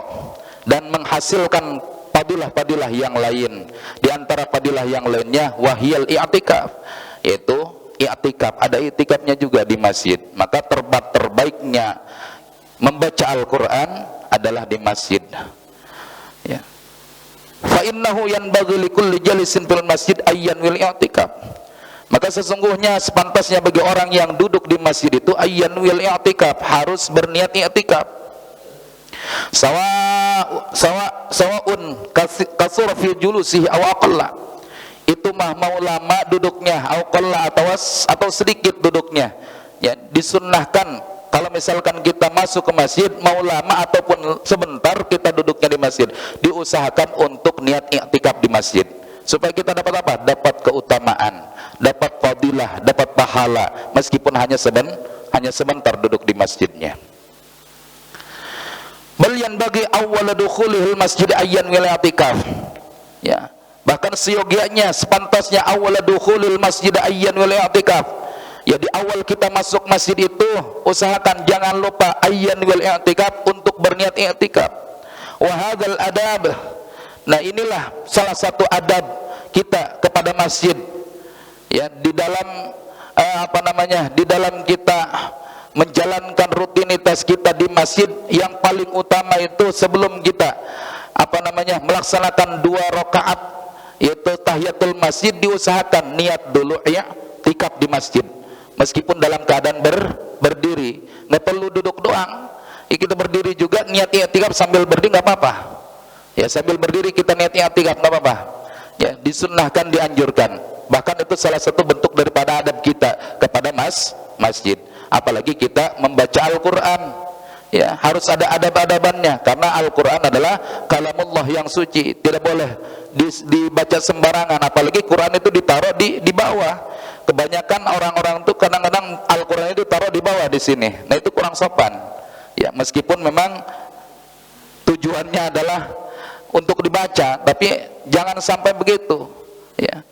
S1: dan menghasilkan fadilah-fadilah yang lain. Di antara fadilah yang lainnya wahiyal i'tikaf, yaitu i'tikaf. Ada i'tikafnya juga di masjid. Maka terbaiknya membaca Al-Qur'an adalah di masjid. Ya. Fa innahu yanbaghi likulli jalisin fil masjid ayyan wil i'tikaf. Maka sesungguhnya sepantasnya bagi orang yang duduk di masjid itu ayyan wil i'tikaf, harus berniat i'tikaf. Sawaun kasur fi julusihi aw aqalla. Itu mah mau lama duduknya, aw qalla atau sedikit duduknya. Ya, disunnahkan kalau misalkan kita masuk ke masjid, mau lama ataupun sebentar kita duduknya di masjid, diusahakan untuk niat i'tikaf di masjid, supaya kita dapat apa? Dapat keutamaan, dapat fadilah, dapat pahala, meskipun hanya sebentar duduk di masjidnya. Bal yanbaghi awwala dukhulihil masjid ayyan wil i'tikaf. Ya, bahkan seyogianya, sepantasnya awal dukhulil masjid ayyan wal i'tikaf. Ya, di awal kita masuk masjid itu usahakan jangan lupa ayyan wal i'tikaf, untuk berniat i'tikaf. Wa hadzal adab. Nah, inilah salah satu adab kita kepada masjid. Ya, di dalam di dalam kita menjalankan rutinitas kita di masjid, yang paling utama itu sebelum kita melaksanakan 2 rakaat yaitu tahiyatul masjid, diusahakan niat dulu ya i'tikaf di masjid. Meskipun dalam keadaan berdiri, nggak perlu duduk doang. Ya, kita berdiri juga niat i'tikaf sambil berdiri nggak apa-apa. Ya, sambil berdiri kita niat i'tikaf nggak apa-apa. Ya, disunnahkan, dianjurkan. Bahkan itu salah satu bentuk daripada adab kita kepada masjid. Apalagi kita membaca Al-Quran, ya harus ada adab-adabannya, karena Al-Quran adalah kalamullah yang suci, tidak boleh dibaca sembarangan. Apalagi Quran itu ditaruh di bawah. Kebanyakan orang-orang itu kadang-kadang Al-Quran itu taruh di bawah di sini. Nah, itu kurang sopan. Ya, meskipun memang tujuannya adalah untuk dibaca, tapi jangan sampai begitu. Ya,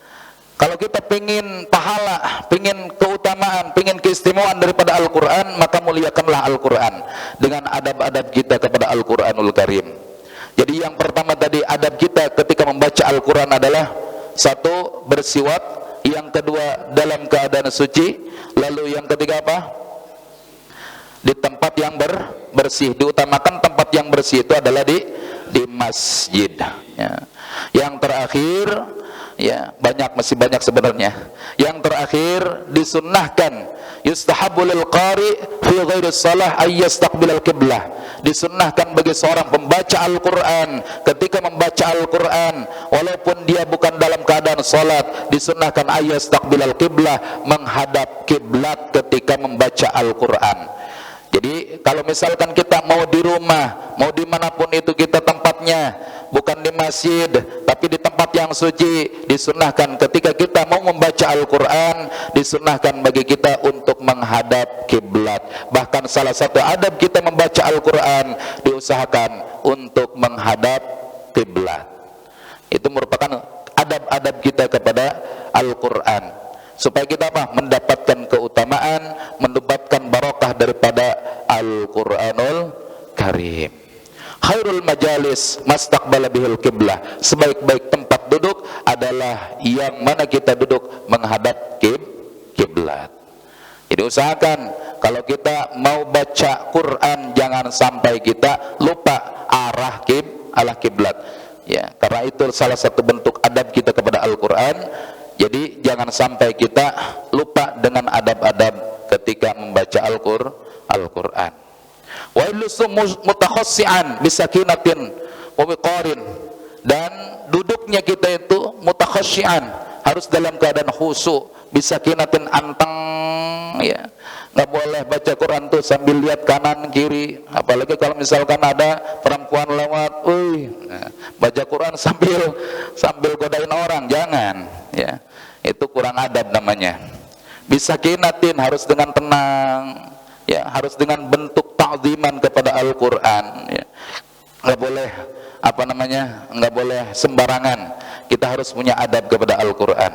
S1: kalau kita pengen pahala, pengen keutamaan, pengen keistimewaan daripada Al-Quran, maka muliakanlah Al-Quran dengan adab-adab kita kepada Al-Quranul Karim. Jadi yang pertama tadi, adab kita ketika membaca Al-Quran adalah 1, bersiwak. Yang kedua, dalam keadaan suci. Lalu yang ketiga apa? Di tempat yang bersih. Diutamakan tempat yang bersih itu adalah di masjid. Ya. Yang terakhir, ya masih banyak sebenarnya. Yang terakhir, disunnahkan yustahabbu lil qari fi ghairi shalah ay yastaqbilal qiblah. Disunnahkan bagi seorang pembaca Al-Quran, ketika membaca Al-Quran walaupun dia bukan dalam keadaan salat, disunnahkan ay yastaqbilal qiblah, menghadap kiblat ketika membaca Al-Quran. Jadi kalau misalkan kita mau di rumah, mau dimanapun itu kita tempatnya, bukan di masjid tapi di tempat yang suci, disunnahkan ketika kita mau membaca Al-Quran, disunnahkan bagi kita untuk menghadap kiblat. Bahkan salah satu adab kita membaca Al-Quran, diusahakan untuk menghadap kiblat. Itu merupakan adab-adab kita kepada Al-Quran, supaya kita mendapatkan keutamaan, mendapatkan barokah daripada Al-Quranul Karim. Khairul majalis mastaqbala bihil qiblah. Sebaik-baik tempat duduk adalah yang mana kita duduk menghadap kiblat. Jadi usahakan kalau kita mau baca Quran jangan sampai kita lupa arah kiblat. Ya, karena itu salah satu bentuk adab kita kepada Al-Quran. Jadi jangan sampai kita lupa dengan adab-adab ketika membaca Al-Quran. Wa illusu mutakhassi'an bisakinatin wa wiqarin. Dan duduknya kita itu mutakhassi'an, harus dalam keadaan khusyuk, bisakinatin, anteng, ya. Nggak boleh baca Quran tuh sambil lihat kanan kiri. Apalagi kalau misalkan ada perempuan lewat, baca Quran sambil godain orang, jangan, ya. Itu kurang adab namanya. Bisakinatin, harus dengan tenang, ya, harus dengan bentuk ta'ziman kepada Al-Quran, ya. Nggak boleh nggak boleh sembarangan. Kita harus punya adab kepada Al-Quran.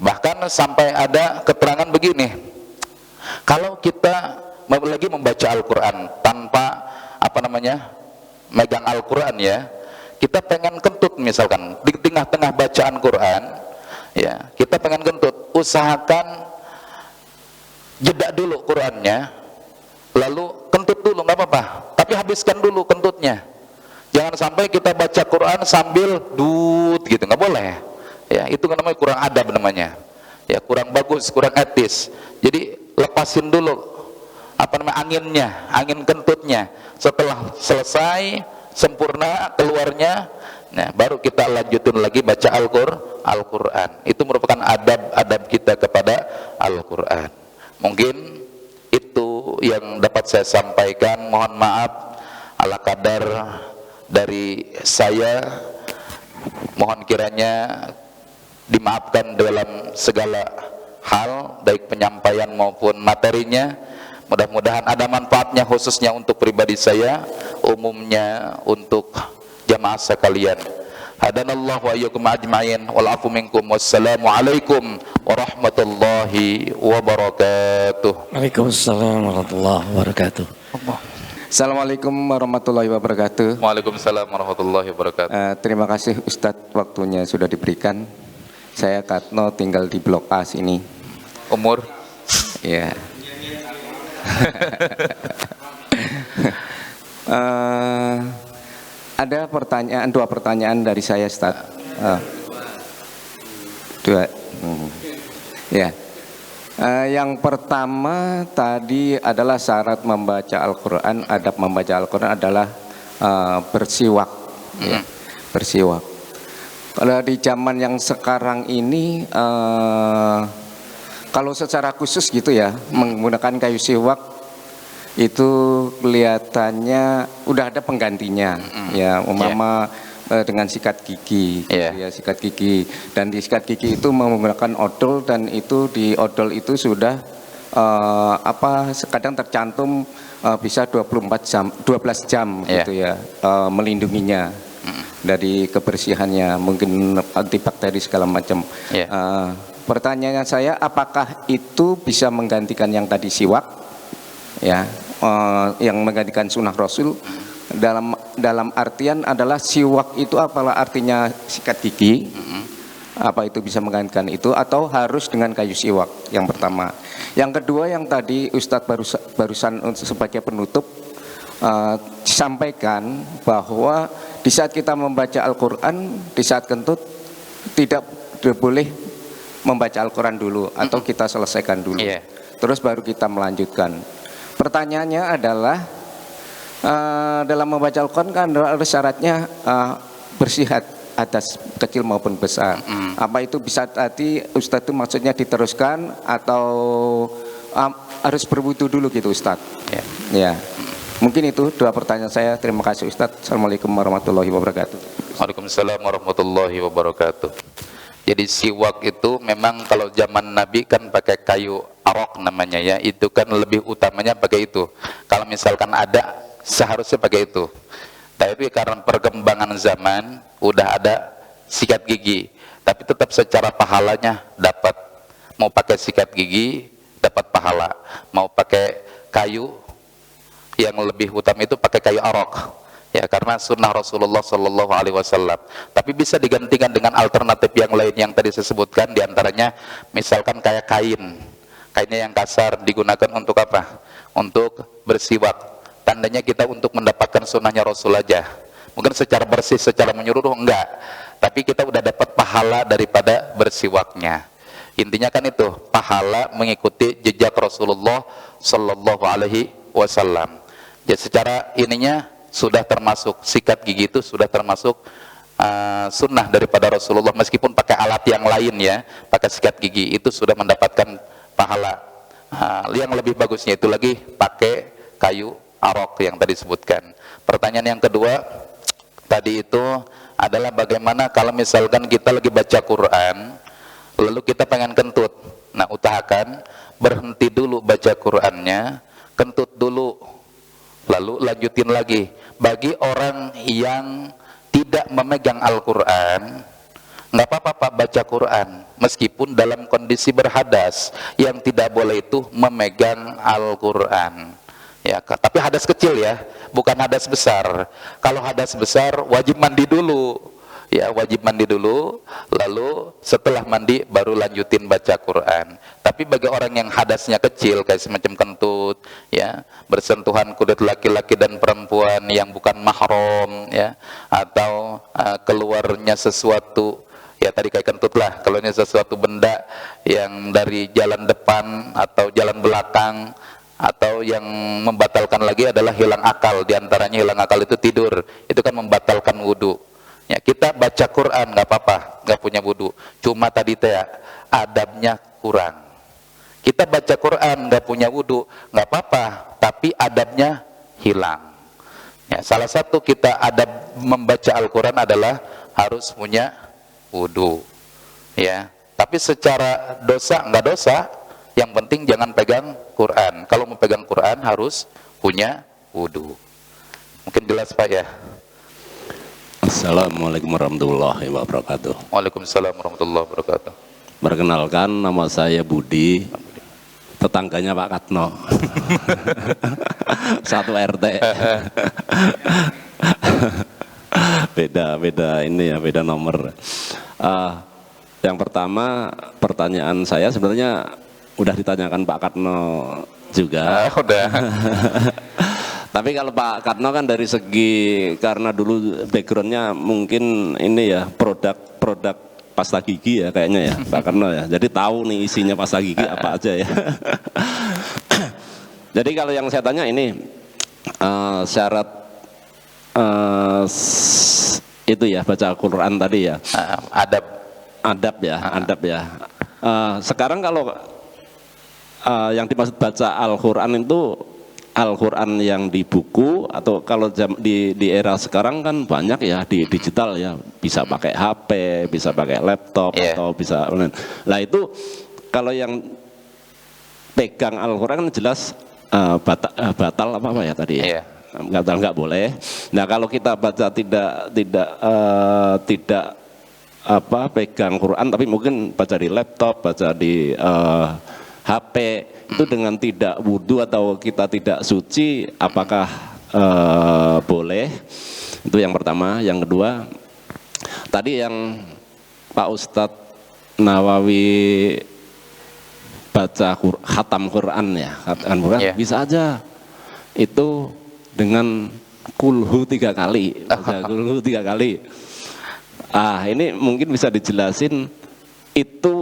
S1: Bahkan sampai ada keterangan begini, kalau kita lagi membaca Al-Quran tanpa megang Al-Quran, ya, kita pengen kentut misalkan di tengah-tengah bacaan Quran, ya, kita pengen kentut, usahakan jeda dulu Qurannya, lalu kentut dulu, nggak apa-apa, tapi habiskan dulu kentutnya. Jangan sampai kita baca Quran sambil dut gitu, nggak boleh. Ya, itu namanya kurang adab namanya. Ya, kurang bagus, kurang etis. Jadi lepasin dulu anginnya, angin kentutnya. Setelah selesai sempurna keluarnya, nah baru kita lanjutin lagi baca Al-Quran. Itu merupakan adab-adab kita kepada Al-Quran. Mungkin itu yang dapat saya sampaikan. Mohon maaf ala kadar dari saya, mohon kiranya dimaafkan dalam segala hal, baik penyampaian maupun materinya. Mudah-mudahan ada manfaatnya, khususnya untuk pribadi saya, umumnya untuk jamaah sekalian. Hadanallahu wa iyyakum ajma'in wal afu minkum. Wassalamu alaikum warahmatullahi wabarakatuh.
S2: Waalaikumsalam warahmatullahi wabarakatuh.
S3: Assalamualaikum warahmatullahi wabarakatuh.
S1: Waalaikumsalam warahmatullahi wabarakatuh.
S3: Terima kasih Ustadz, waktunya sudah diberikan. Saya Katno, tinggal di Blok A sini.
S1: Umur?
S3: Ya. Ada dua pertanyaan dari saya, Ustadz. Dua. Ya. Yang pertama tadi adalah syarat membaca Al-Quran, adab membaca Al-Quran adalah bersiwak, ya, bersiwak. Kalau di zaman yang sekarang ini, kalau secara khusus gitu ya, menggunakan kayu siwak itu kelihatannya udah ada penggantinya, ya, umpama dengan sikat gigi, ya, sikat gigi, dan di sikat gigi itu menggunakan odol, dan itu di odol itu sudah kadang tercantum bisa 12 jam gitu ya, melindunginya dari kebersihannya, mungkin antibakteri segala macam. Pertanyaannya saya, apakah itu bisa menggantikan yang tadi siwak, ya, yang menggantikan sunnah Rasul? Dalam artian adalah siwak itu apalah artinya sikat gigi, apa itu bisa menggantikan itu, atau harus dengan kayu siwak? Yang pertama. Yang kedua, yang tadi Ustadz barusan sebagai penutup sampaikan bahwa di saat kita membaca Al-Quran, di saat kentut tidak boleh membaca Al-Quran dulu, atau kita selesaikan dulu, terus baru kita melanjutkan. Pertanyaannya adalah, dalam membaca Al-Quran kan ada syaratnya bersih atas kecil maupun besar. Apa itu bisa tadi Ustadz itu maksudnya diteruskan atau harus berwudu dulu gitu Ustadz? Ya. Mungkin itu dua pertanyaan saya. Terima kasih Ustadz. Assalamualaikum warahmatullahi wabarakatuh.
S1: Waalaikumsalam warahmatullahi wabarakatuh. Jadi siwak itu memang kalau zaman Nabi kan pakai kayu arok namanya ya, itu kan lebih utamanya pakai itu. Kalau misalkan ada, seharusnya pakai itu. Tapi karena perkembangan zaman udah ada sikat gigi, tapi tetap secara pahalanya dapat. Mau pakai sikat gigi dapat pahala, mau pakai kayu yang lebih utama itu pakai kayu arok. Ya, karena sunnah Rasulullah Sallallahu Alaihi Wasallam. Tapi bisa digantikan dengan alternatif yang lain yang tadi saya sebutkan, diantaranya misalkan kayak kainnya yang kasar digunakan untuk apa? Untuk bersiwak. Tandanya kita untuk mendapatkan sunnahnya Rasul aja. Mungkin secara bersih, secara menyeluruh enggak, tapi kita udah dapat pahala daripada bersiwaknya. Intinya kan itu, pahala mengikuti jejak Rasulullah Sallallahu Alaihi Wasallam. Jadi secara ininya sudah termasuk, sikat gigi itu sudah termasuk sunnah daripada Rasulullah, meskipun pakai alat yang lain ya, pakai sikat gigi itu sudah mendapatkan pahala. Yang lebih bagusnya itu lagi pakai kayu arok yang tadi disebutkan. Pertanyaan yang kedua tadi itu adalah bagaimana kalau misalkan kita lagi baca Quran lalu kita pengen kentut. Nah, usahakan berhenti dulu baca Qurannya, kentut dulu, lalu lanjutin lagi. Bagi orang yang tidak memegang Al-Quran, nggak apa-apa Pak baca Quran, meskipun dalam kondisi berhadas. Yang tidak boleh itu memegang Al-Quran. Ya, tapi hadas kecil ya, bukan hadas besar. Kalau hadas besar wajib mandi dulu. Ya, wajib mandi dulu, lalu setelah mandi baru lanjutin baca Quran. Tapi bagi orang yang hadasnya kecil kayak semacam kentut, ya, bersentuhan kulit laki-laki dan perempuan yang bukan mahram, ya, atau keluarnya sesuatu, ya tadi kayak kentut lah, kalau ini sesuatu benda yang dari jalan depan atau jalan belakang, atau yang membatalkan lagi adalah hilang akal. Diantaranya hilang akal itu tidur, itu kan membatalkan wudhu. Ya, kita baca Quran nggak apa-apa, nggak punya wudhu, cuma tadi teh adabnya kurang. Kita baca Quran nggak punya wudhu nggak apa-apa, tapi adabnya hilang. Ya, salah satu kita adab membaca Al-Quran adalah harus punya wudhu. Ya, tapi secara dosa nggak dosa, yang penting jangan pegang Quran. Kalau mau pegang Quran harus punya wudhu. Mungkin jelas Pak ya.
S4: Assalamualaikum warahmatullahi wabarakatuh.
S1: Waalaikumsalam warahmatullahi wabarakatuh.
S4: Perkenalkan, nama saya Budi, tetangganya Pak Katno. Satu RT. Beda ini ya, beda nomor. Yang pertama, pertanyaan saya sebenarnya udah ditanyakan Pak Katno juga.
S1: Udah.
S4: Tapi kalau Pak Katno kan dari segi, karena dulu backgroundnya mungkin ini ya, produk pasta gigi ya kayaknya ya Pak Katno ya. Jadi tahu nih isinya pasta gigi apa aja ya. Jadi kalau yang saya tanya ini syarat itu ya, baca Al-Quran tadi ya. Adab ya. Sekarang kalau yang dimaksud baca Al-Quran itu Al-Quran yang di buku, atau kalau di era sekarang kan banyak ya di digital ya, bisa pakai HP, bisa pakai laptop, atau bisa online. Nah itu kalau yang pegang Al-Quran kan jelas batal apa ya tadi ya, nggak boleh. Nah kalau kita baca tidak pegang Quran, tapi mungkin baca di laptop, baca di HP, itu dengan tidak wudhu atau kita tidak suci, apakah boleh? Itu yang pertama. Yang kedua, tadi yang Pak Ustadz Nawawi baca khatam Quran ya, khatam Quran bisa aja itu dengan kulhu 3 kali, baca kulhu 3 kali. Ini mungkin bisa dijelasin itu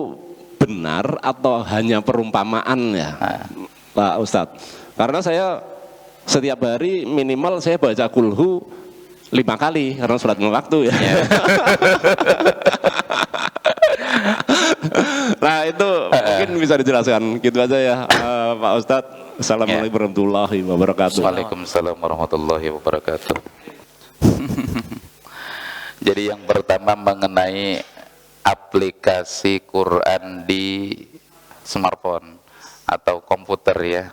S4: benar atau hanya perumpamaan ya Pak Ustadz? Karena saya setiap hari minimal saya baca kulhu 5 kali karena sholat waktu ya. Nah itu mungkin bisa dijelaskan gitu aja ya Pak Ustadz. Assalamualaikum warahmatullahi wabarakatuh.
S1: Waalaikumsalam warahmatullahi wabarakatuh. Jadi yang pertama mengenai aplikasi Quran di smartphone atau komputer ya.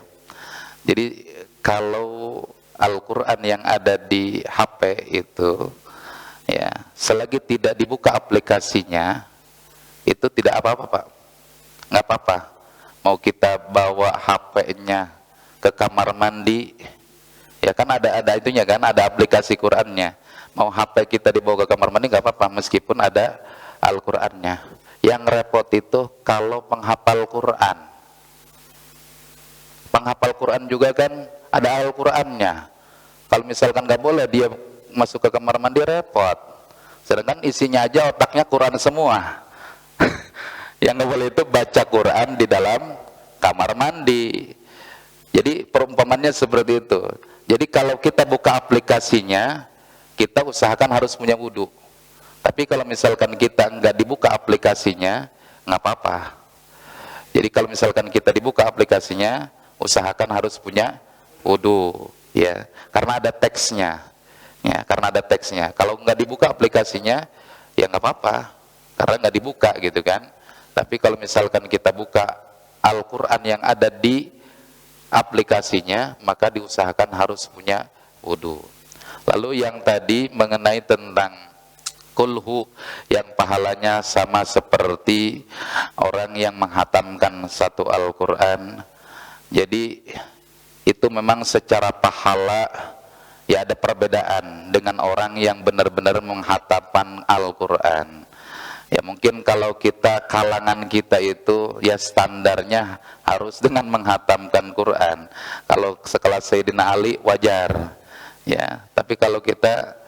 S1: Jadi kalau Al-Quran yang ada di HP itu ya, selagi tidak dibuka aplikasinya itu tidak apa-apa Pak, nggak apa-apa. Mau kita bawa HP-nya ke kamar mandi ya kan ada itunya kan, ada aplikasi Qurannya. Mau HP kita dibawa ke kamar mandi nggak apa-apa meskipun ada Al-Qurannya. Yang repot itu kalau penghafal Quran. Penghafal Quran juga kan ada Al-Qurannya. Kalau misalkan nggak boleh dia masuk ke kamar mandi, repot. Sedangkan isinya aja otaknya Quran semua. Yang nggak boleh itu baca Quran di dalam kamar mandi. Jadi perumpamannya seperti itu. Jadi kalau kita buka aplikasinya, kita usahakan harus punya wudhu. Tapi kalau misalkan kita nggak dibuka aplikasinya, nggak apa-apa. Jadi kalau misalkan kita dibuka aplikasinya, usahakan harus punya wudhu, ya, karena ada teksnya, ya, karena ada teksnya. Kalau nggak dibuka aplikasinya, ya nggak apa-apa, karena nggak dibuka gitu kan. Tapi kalau misalkan kita buka Al-Quran yang ada di aplikasinya, maka diusahakan harus punya wudhu. Lalu yang tadi mengenai tentang kulhu yang pahalanya sama seperti orang yang menghatamkan satu Al-Quran. Jadi itu memang secara pahala ya ada perbedaan dengan orang yang benar-benar menghatamkan Al-Quran. Ya mungkin kalau kita, kalangan kita itu ya standarnya harus dengan menghatamkan Quran. Kalau sekelas Sayyidina Ali wajar ya, tapi kalau kita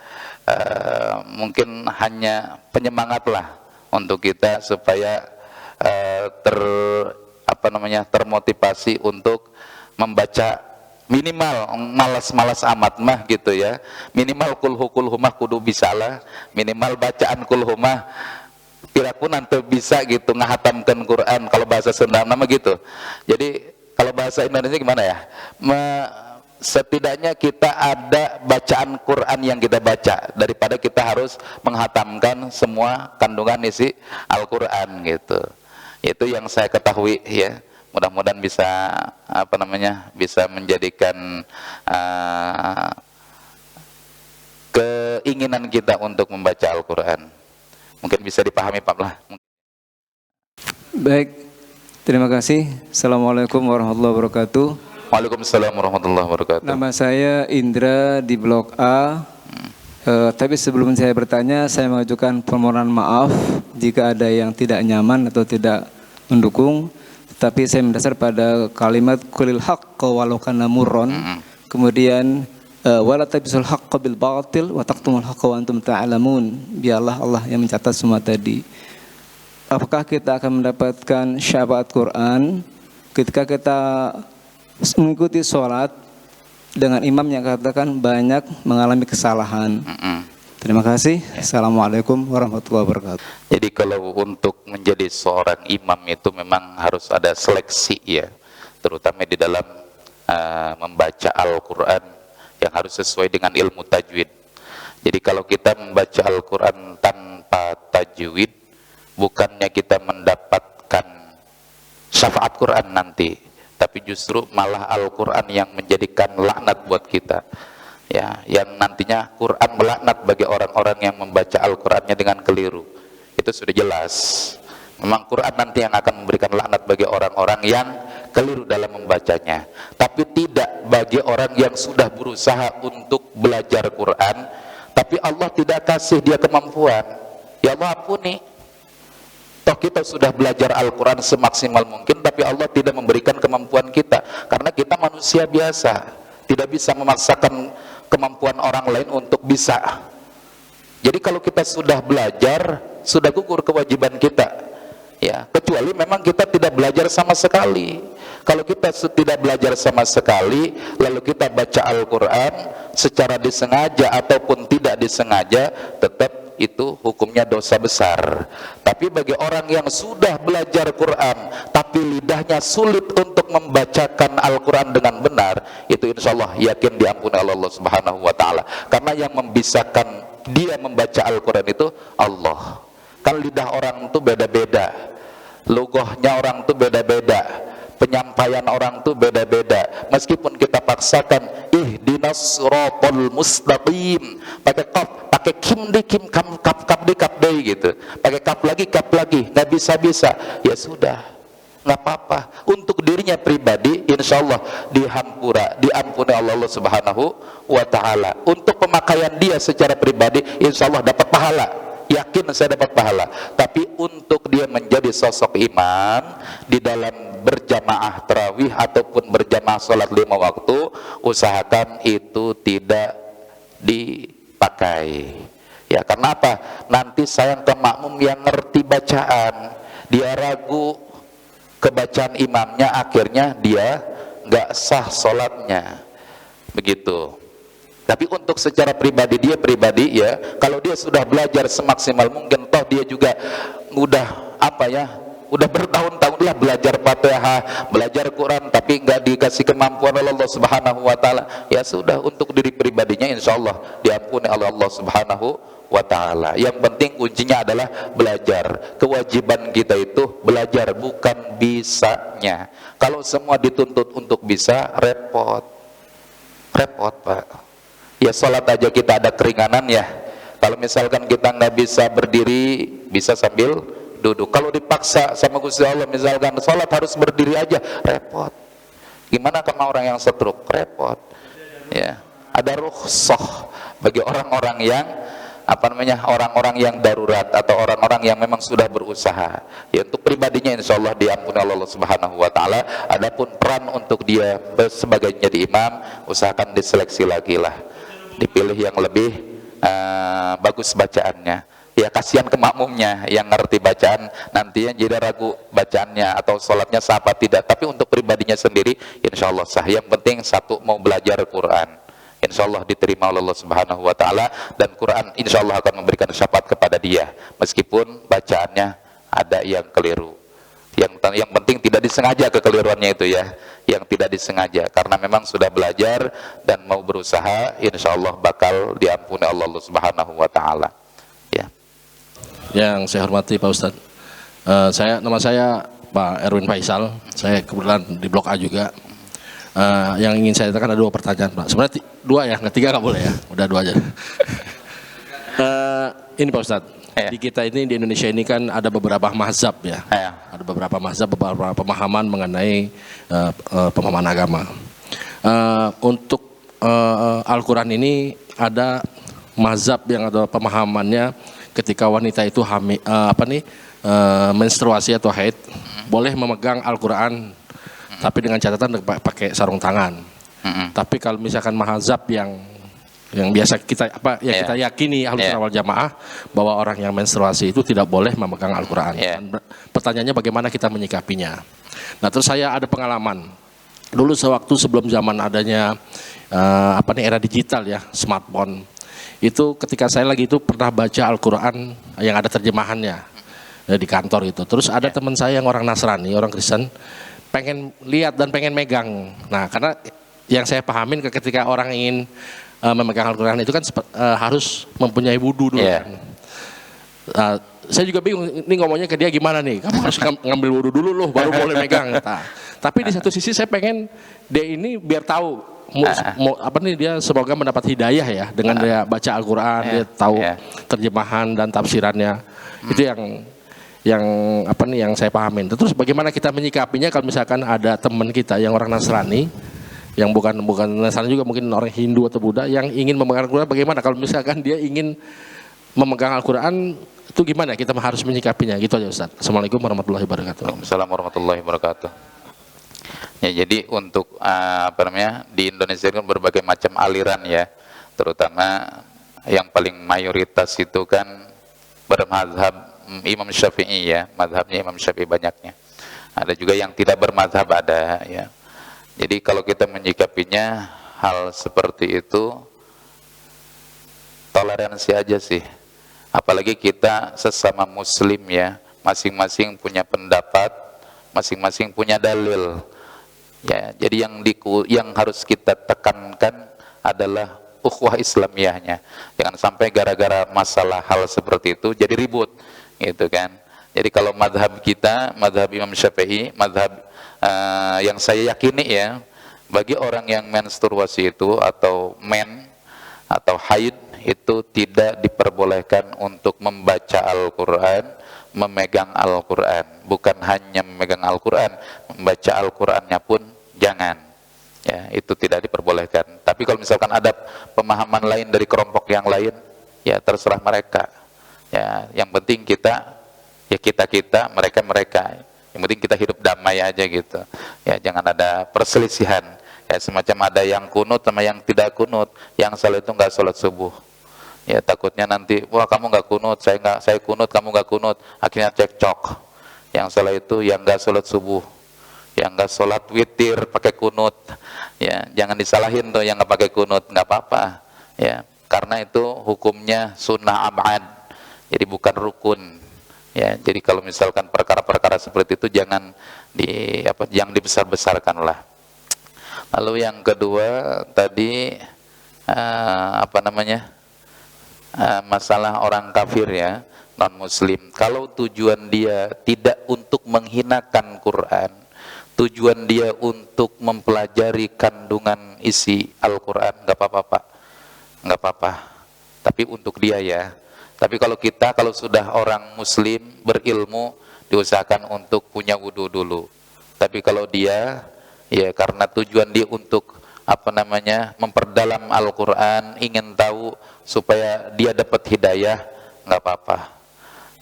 S1: mungkin hanya penyemangat lah untuk kita supaya termotivasi untuk membaca minimal malas-malas amat mah gitu ya, minimal kulhu mah kudu bisa lah, minimal bacaan kulhu mah pun nanti bisa gitu ngahatamkan Quran kalau bahasa Sunda nama gitu. Jadi kalau bahasa Indonesia gimana ya, setidaknya kita ada bacaan Quran yang kita baca daripada kita harus menghatamkan semua kandungan isi Al-Quran gitu. Itu yang saya ketahui ya. Mudah-mudahan bisa bisa menjadikan keinginan kita untuk membaca Al-Quran. Mungkin bisa dipahami Pak lah.
S5: Baik, terima kasih. Assalamualaikum warahmatullahi wabarakatuh.
S1: Waalaikumsalam warahmatullahi wabarakatuh.
S5: Nama saya Indra di Blok A. Tapi sebelum saya bertanya, saya mengajukan permohonan maaf jika ada yang tidak nyaman atau tidak mendukung. Tapi saya mendasar pada kalimat kulil haqqa walau kana murron. Kemudian wala tabisul haqqa bil batil wa taqtumul haqqa wa antum ta'lamun. Biarlah Allah yang mencatat semua tadi. Apakah kita akan mendapatkan syafaat Quran ketika kita mengikuti sholat dengan imam yang katakan banyak mengalami kesalahan? Terima kasih. Assalamualaikum warahmatullahi wabarakatuh.
S1: Jadi kalau untuk menjadi seorang imam itu memang harus ada seleksi ya, terutama di dalam membaca Al-Quran yang harus sesuai dengan ilmu tajwid. Jadi kalau kita membaca Al-Quran tanpa tajwid, bukannya kita mendapatkan syafaat Quran nanti, tapi justru malah Al-Quran yang menjadikan laknat buat kita ya, yang nantinya Quran melaknat bagi orang-orang yang membaca Al-Qurannya dengan keliru. Itu sudah jelas, memang Quran nanti yang akan memberikan laknat bagi orang-orang yang keliru dalam membacanya, tapi tidak bagi orang yang sudah berusaha untuk belajar Quran tapi Allah tidak kasih dia kemampuan. Ya Allah ampuni, toh kita sudah belajar Al-Quran semaksimal mungkin, tapi Allah tidak memberikan kemampuan kita, karena kita manusia biasa, tidak bisa memaksakan kemampuan orang lain untuk bisa. Jadi kalau kita sudah belajar, sudah gugur kewajiban kita ya, kecuali memang kita tidak belajar sama sekali. Kalau kita tidak belajar sama sekali, lalu kita baca Al-Quran secara disengaja ataupun tidak disengaja, tetap itu hukumnya dosa besar. Tapi bagi orang yang sudah belajar Quran tapi lidahnya sulit untuk membacakan Al-Quran dengan benar, itu insya Allah yakin diampuni oleh Allah Subhanahu wa ta'ala, karena yang membisahkan dia membaca Al-Quran itu Allah. Kan lidah orang itu beda-beda, lughahnya orang itu beda-beda, penyampaian orang itu beda-beda. Meskipun kita paksakan ihdinas siratal mustaqim, pakai qaf, pakai kim di kim kam kap kap di kap deh gitu, pakai kap lagi nggak bisa, ya sudah, nggak apa-apa. Untuk dirinya pribadi insya Allah diampuni Allah Subhanahu wa ta'ala. Untuk pemakaian dia secara pribadi insya Allah dapat pahala, yakin saya dapat pahala. Tapi untuk dia menjadi sosok imam di dalam berjamaah tarawih ataupun berjamaah sholat 5 waktu, usahakan itu tidak dipakai ya. Karena apa? Nanti sayang ke makmum yang ngerti bacaan, dia ragu kebacaan imamnya, akhirnya dia nggak sah sholatnya begitu. Tapi untuk secara pribadi dia pribadi ya, kalau dia sudah belajar semaksimal mungkin, toh dia juga udah udah bertahun-tahun lah belajar Fatihah, belajar Quran, tapi nggak dikasih kemampuan oleh Allah Subhanahu wa ta'ala, ya sudah, untuk diri pribadinya insya Allah diampuni oleh Allah Subhanahu wa ta'ala. Yang penting kuncinya adalah belajar. Kewajiban kita itu belajar, bukan bisanya. Kalau semua dituntut untuk bisa, repot Pak ya. Sholat aja kita ada keringanan ya. Kalau misalkan kita nggak bisa berdiri, bisa sambil duduk. Kalau dipaksa sama Gusti Allah, misalkan sholat harus berdiri aja, repot. Gimana sama orang yang stroke? Repot ya. Ada rukhsah bagi orang-orang yang orang-orang yang darurat atau orang-orang yang memang sudah berusaha ya. Untuk pribadinya insya Allah diampuni Allah Subhanahu wa ta'ala. Adapun peran untuk dia sebagai jadi imam, usahakan diseleksi lagi lah, dipilih yang lebih bagus bacaannya ya. Kasihan ke makmumnya yang ngerti bacaan, nantinya jadi ragu bacaannya atau sholatnya sah apa tidak. Tapi untuk pribadinya sendiri insya Allah sah. Yang penting satu, mau belajar Quran, insya Allah diterima oleh Allah Subhanahu wa ta'ala, dan Quran insya Allah akan memberikan syafaat kepada dia meskipun bacaannya ada yang keliru. Yang penting tidak disengaja kekeliruannya itu ya, yang tidak disengaja, karena memang sudah belajar dan mau berusaha, insya Allah bakal diampuni Allah Subhanahu wa ta'ala ya.
S6: Yang saya hormati Pak Ustadz, nama saya Pak Erwin Faisal, saya kebetulan di Blok A juga. Yang ingin saya tanyakan ada 2 pertanyaan Pak, sebenarnya 2 ya, nggak 3 nggak boleh ya, udah 2 aja. Ini Pak Ustadz, di kita ini di Indonesia ini kan ada beberapa mazhab ya, ada beberapa mazhab, beberapa pemahaman mengenai pemahaman agama. Untuk Al-Quran ini ada mazhab yang ada pemahamannya ketika wanita itu menstruasi atau haid boleh memegang Al-Quran, tapi dengan catatan pakai sarung tangan. Tapi kalau misalkan mazhab yang biasa kita kita yakini Ahlus Sunnah wal Jamaah bahwa orang yang menstruasi itu tidak boleh memegang Al-Quran. Pertanyaannya bagaimana kita menyikapinya? Nah, terus saya ada pengalaman dulu sewaktu sebelum zaman adanya era digital ya, smartphone. Itu ketika saya lagi itu pernah baca Al-Quran yang ada terjemahannya di kantor itu. Terus ada teman saya yang orang Nasrani, orang Kristen, pengen lihat dan pengen megang. Nah, karena yang saya pahamin ketika orang ingin memegang Al-Quran itu kan harus mempunyai wudu dulu kan. Saya juga bingung, ini ngomongnya ke dia gimana nih, kamu harus ngambil wudu dulu loh baru boleh megang. Tapi di satu sisi saya pengen dia ini biar tahu dia semoga mendapat hidayah ya dengan dia baca Al-Quran, dia tahu terjemahan dan tafsirannya. Itu yang saya pahamin. Terus bagaimana kita menyikapinya kalau misalkan ada teman kita yang orang Nasrani, yang bukan Nasrani juga, mungkin orang Hindu atau Buddha yang ingin memegang Al-Quran, bagaimana kalau misalkan dia ingin memegang Al-Quran, itu gimana kita harus menyikapinya? Gitu aja Ustaz. Assalamualaikum warahmatullahi wabarakatuh.
S1: Waalaikumsalam warahmatullahi wabarakatuh. Ya, jadi untuk di Indonesia kan berbagai macam aliran ya, terutama yang paling mayoritas itu kan bermazhab Imam Syafi'i ya, mazhabnya Imam Syafi'i banyaknya. Ada juga yang tidak bermazhab ada ya. Jadi kalau kita menyikapinya hal seperti itu toleransi aja sih. Apalagi kita sesama muslim ya, masing-masing punya pendapat, masing-masing punya dalil. Ya, jadi yang harus kita tekankan adalah ukhuwah Islamiyahnya. Jangan sampai gara-gara masalah hal seperti itu jadi ribut, gitu kan. Jadi kalau madhab kita, madhab Imam Syafi'i, madhab yang saya yakini ya, bagi orang yang menstruasi itu atau atau haid itu tidak diperbolehkan untuk membaca Al-Quran, memegang Al-Quran. Bukan hanya memegang Al-Quran, membaca Al-Qurannya pun jangan. Ya, itu tidak diperbolehkan. Tapi kalau misalkan ada pemahaman lain dari kelompok yang lain, ya terserah mereka. Ya, yang penting kita, mereka. Yang penting kita hidup damai aja gitu. Ya, jangan ada perselisihan. Ya, semacam ada yang kunut sama yang tidak kunut. Yang salah itu nggak sholat subuh. Ya, takutnya nanti, wah kamu nggak kunut, saya kunut, kamu nggak kunut. Akhirnya cekcok. Yang salah itu yang nggak sholat subuh, yang nggak sholat witir pakai kunut. Ya, jangan disalahin tuh yang nggak pakai kunut, nggak apa-apa. Ya, karena itu hukumnya sunnah abad. Jadi bukan rukun. Ya, jadi kalau misalkan perkara-perkara seperti itu jangan dibesar-besarkan lah. Lalu yang kedua tadi masalah orang kafir ya, non muslim. Kalau tujuan dia tidak untuk menghinakan Quran, tujuan dia untuk mempelajari kandungan isi Al-Quran, nggak apa-apa Pak, nggak apa-apa. Tapi untuk dia ya. Tapi kalau sudah orang muslim berilmu, diusahakan untuk punya wudu dulu. Tapi kalau dia ya karena tujuan dia untuk memperdalam Al-Quran, ingin tahu supaya dia dapat hidayah, nggak apa-apa.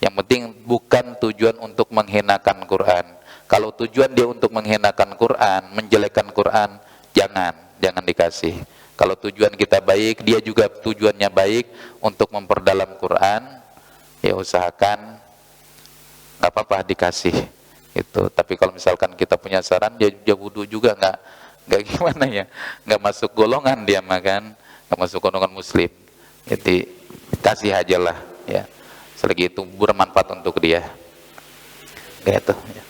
S1: Yang penting bukan tujuan untuk menghinakan Quran. Kalau tujuan dia untuk menghinakan Quran, menjelekkan Quran, jangan dikasih. Kalau tujuan kita baik, dia juga tujuannya baik untuk memperdalam Quran, ya usahakan nggak apa-apa dikasih itu. Tapi kalau misalkan kita punya saran, dia wudu juga nggak gimana ya, nggak masuk golongan dia makan, nggak masuk golongan muslim. Jadi kasih aja lah ya, selagi itu bermanfaat untuk dia. Gitu. Ya.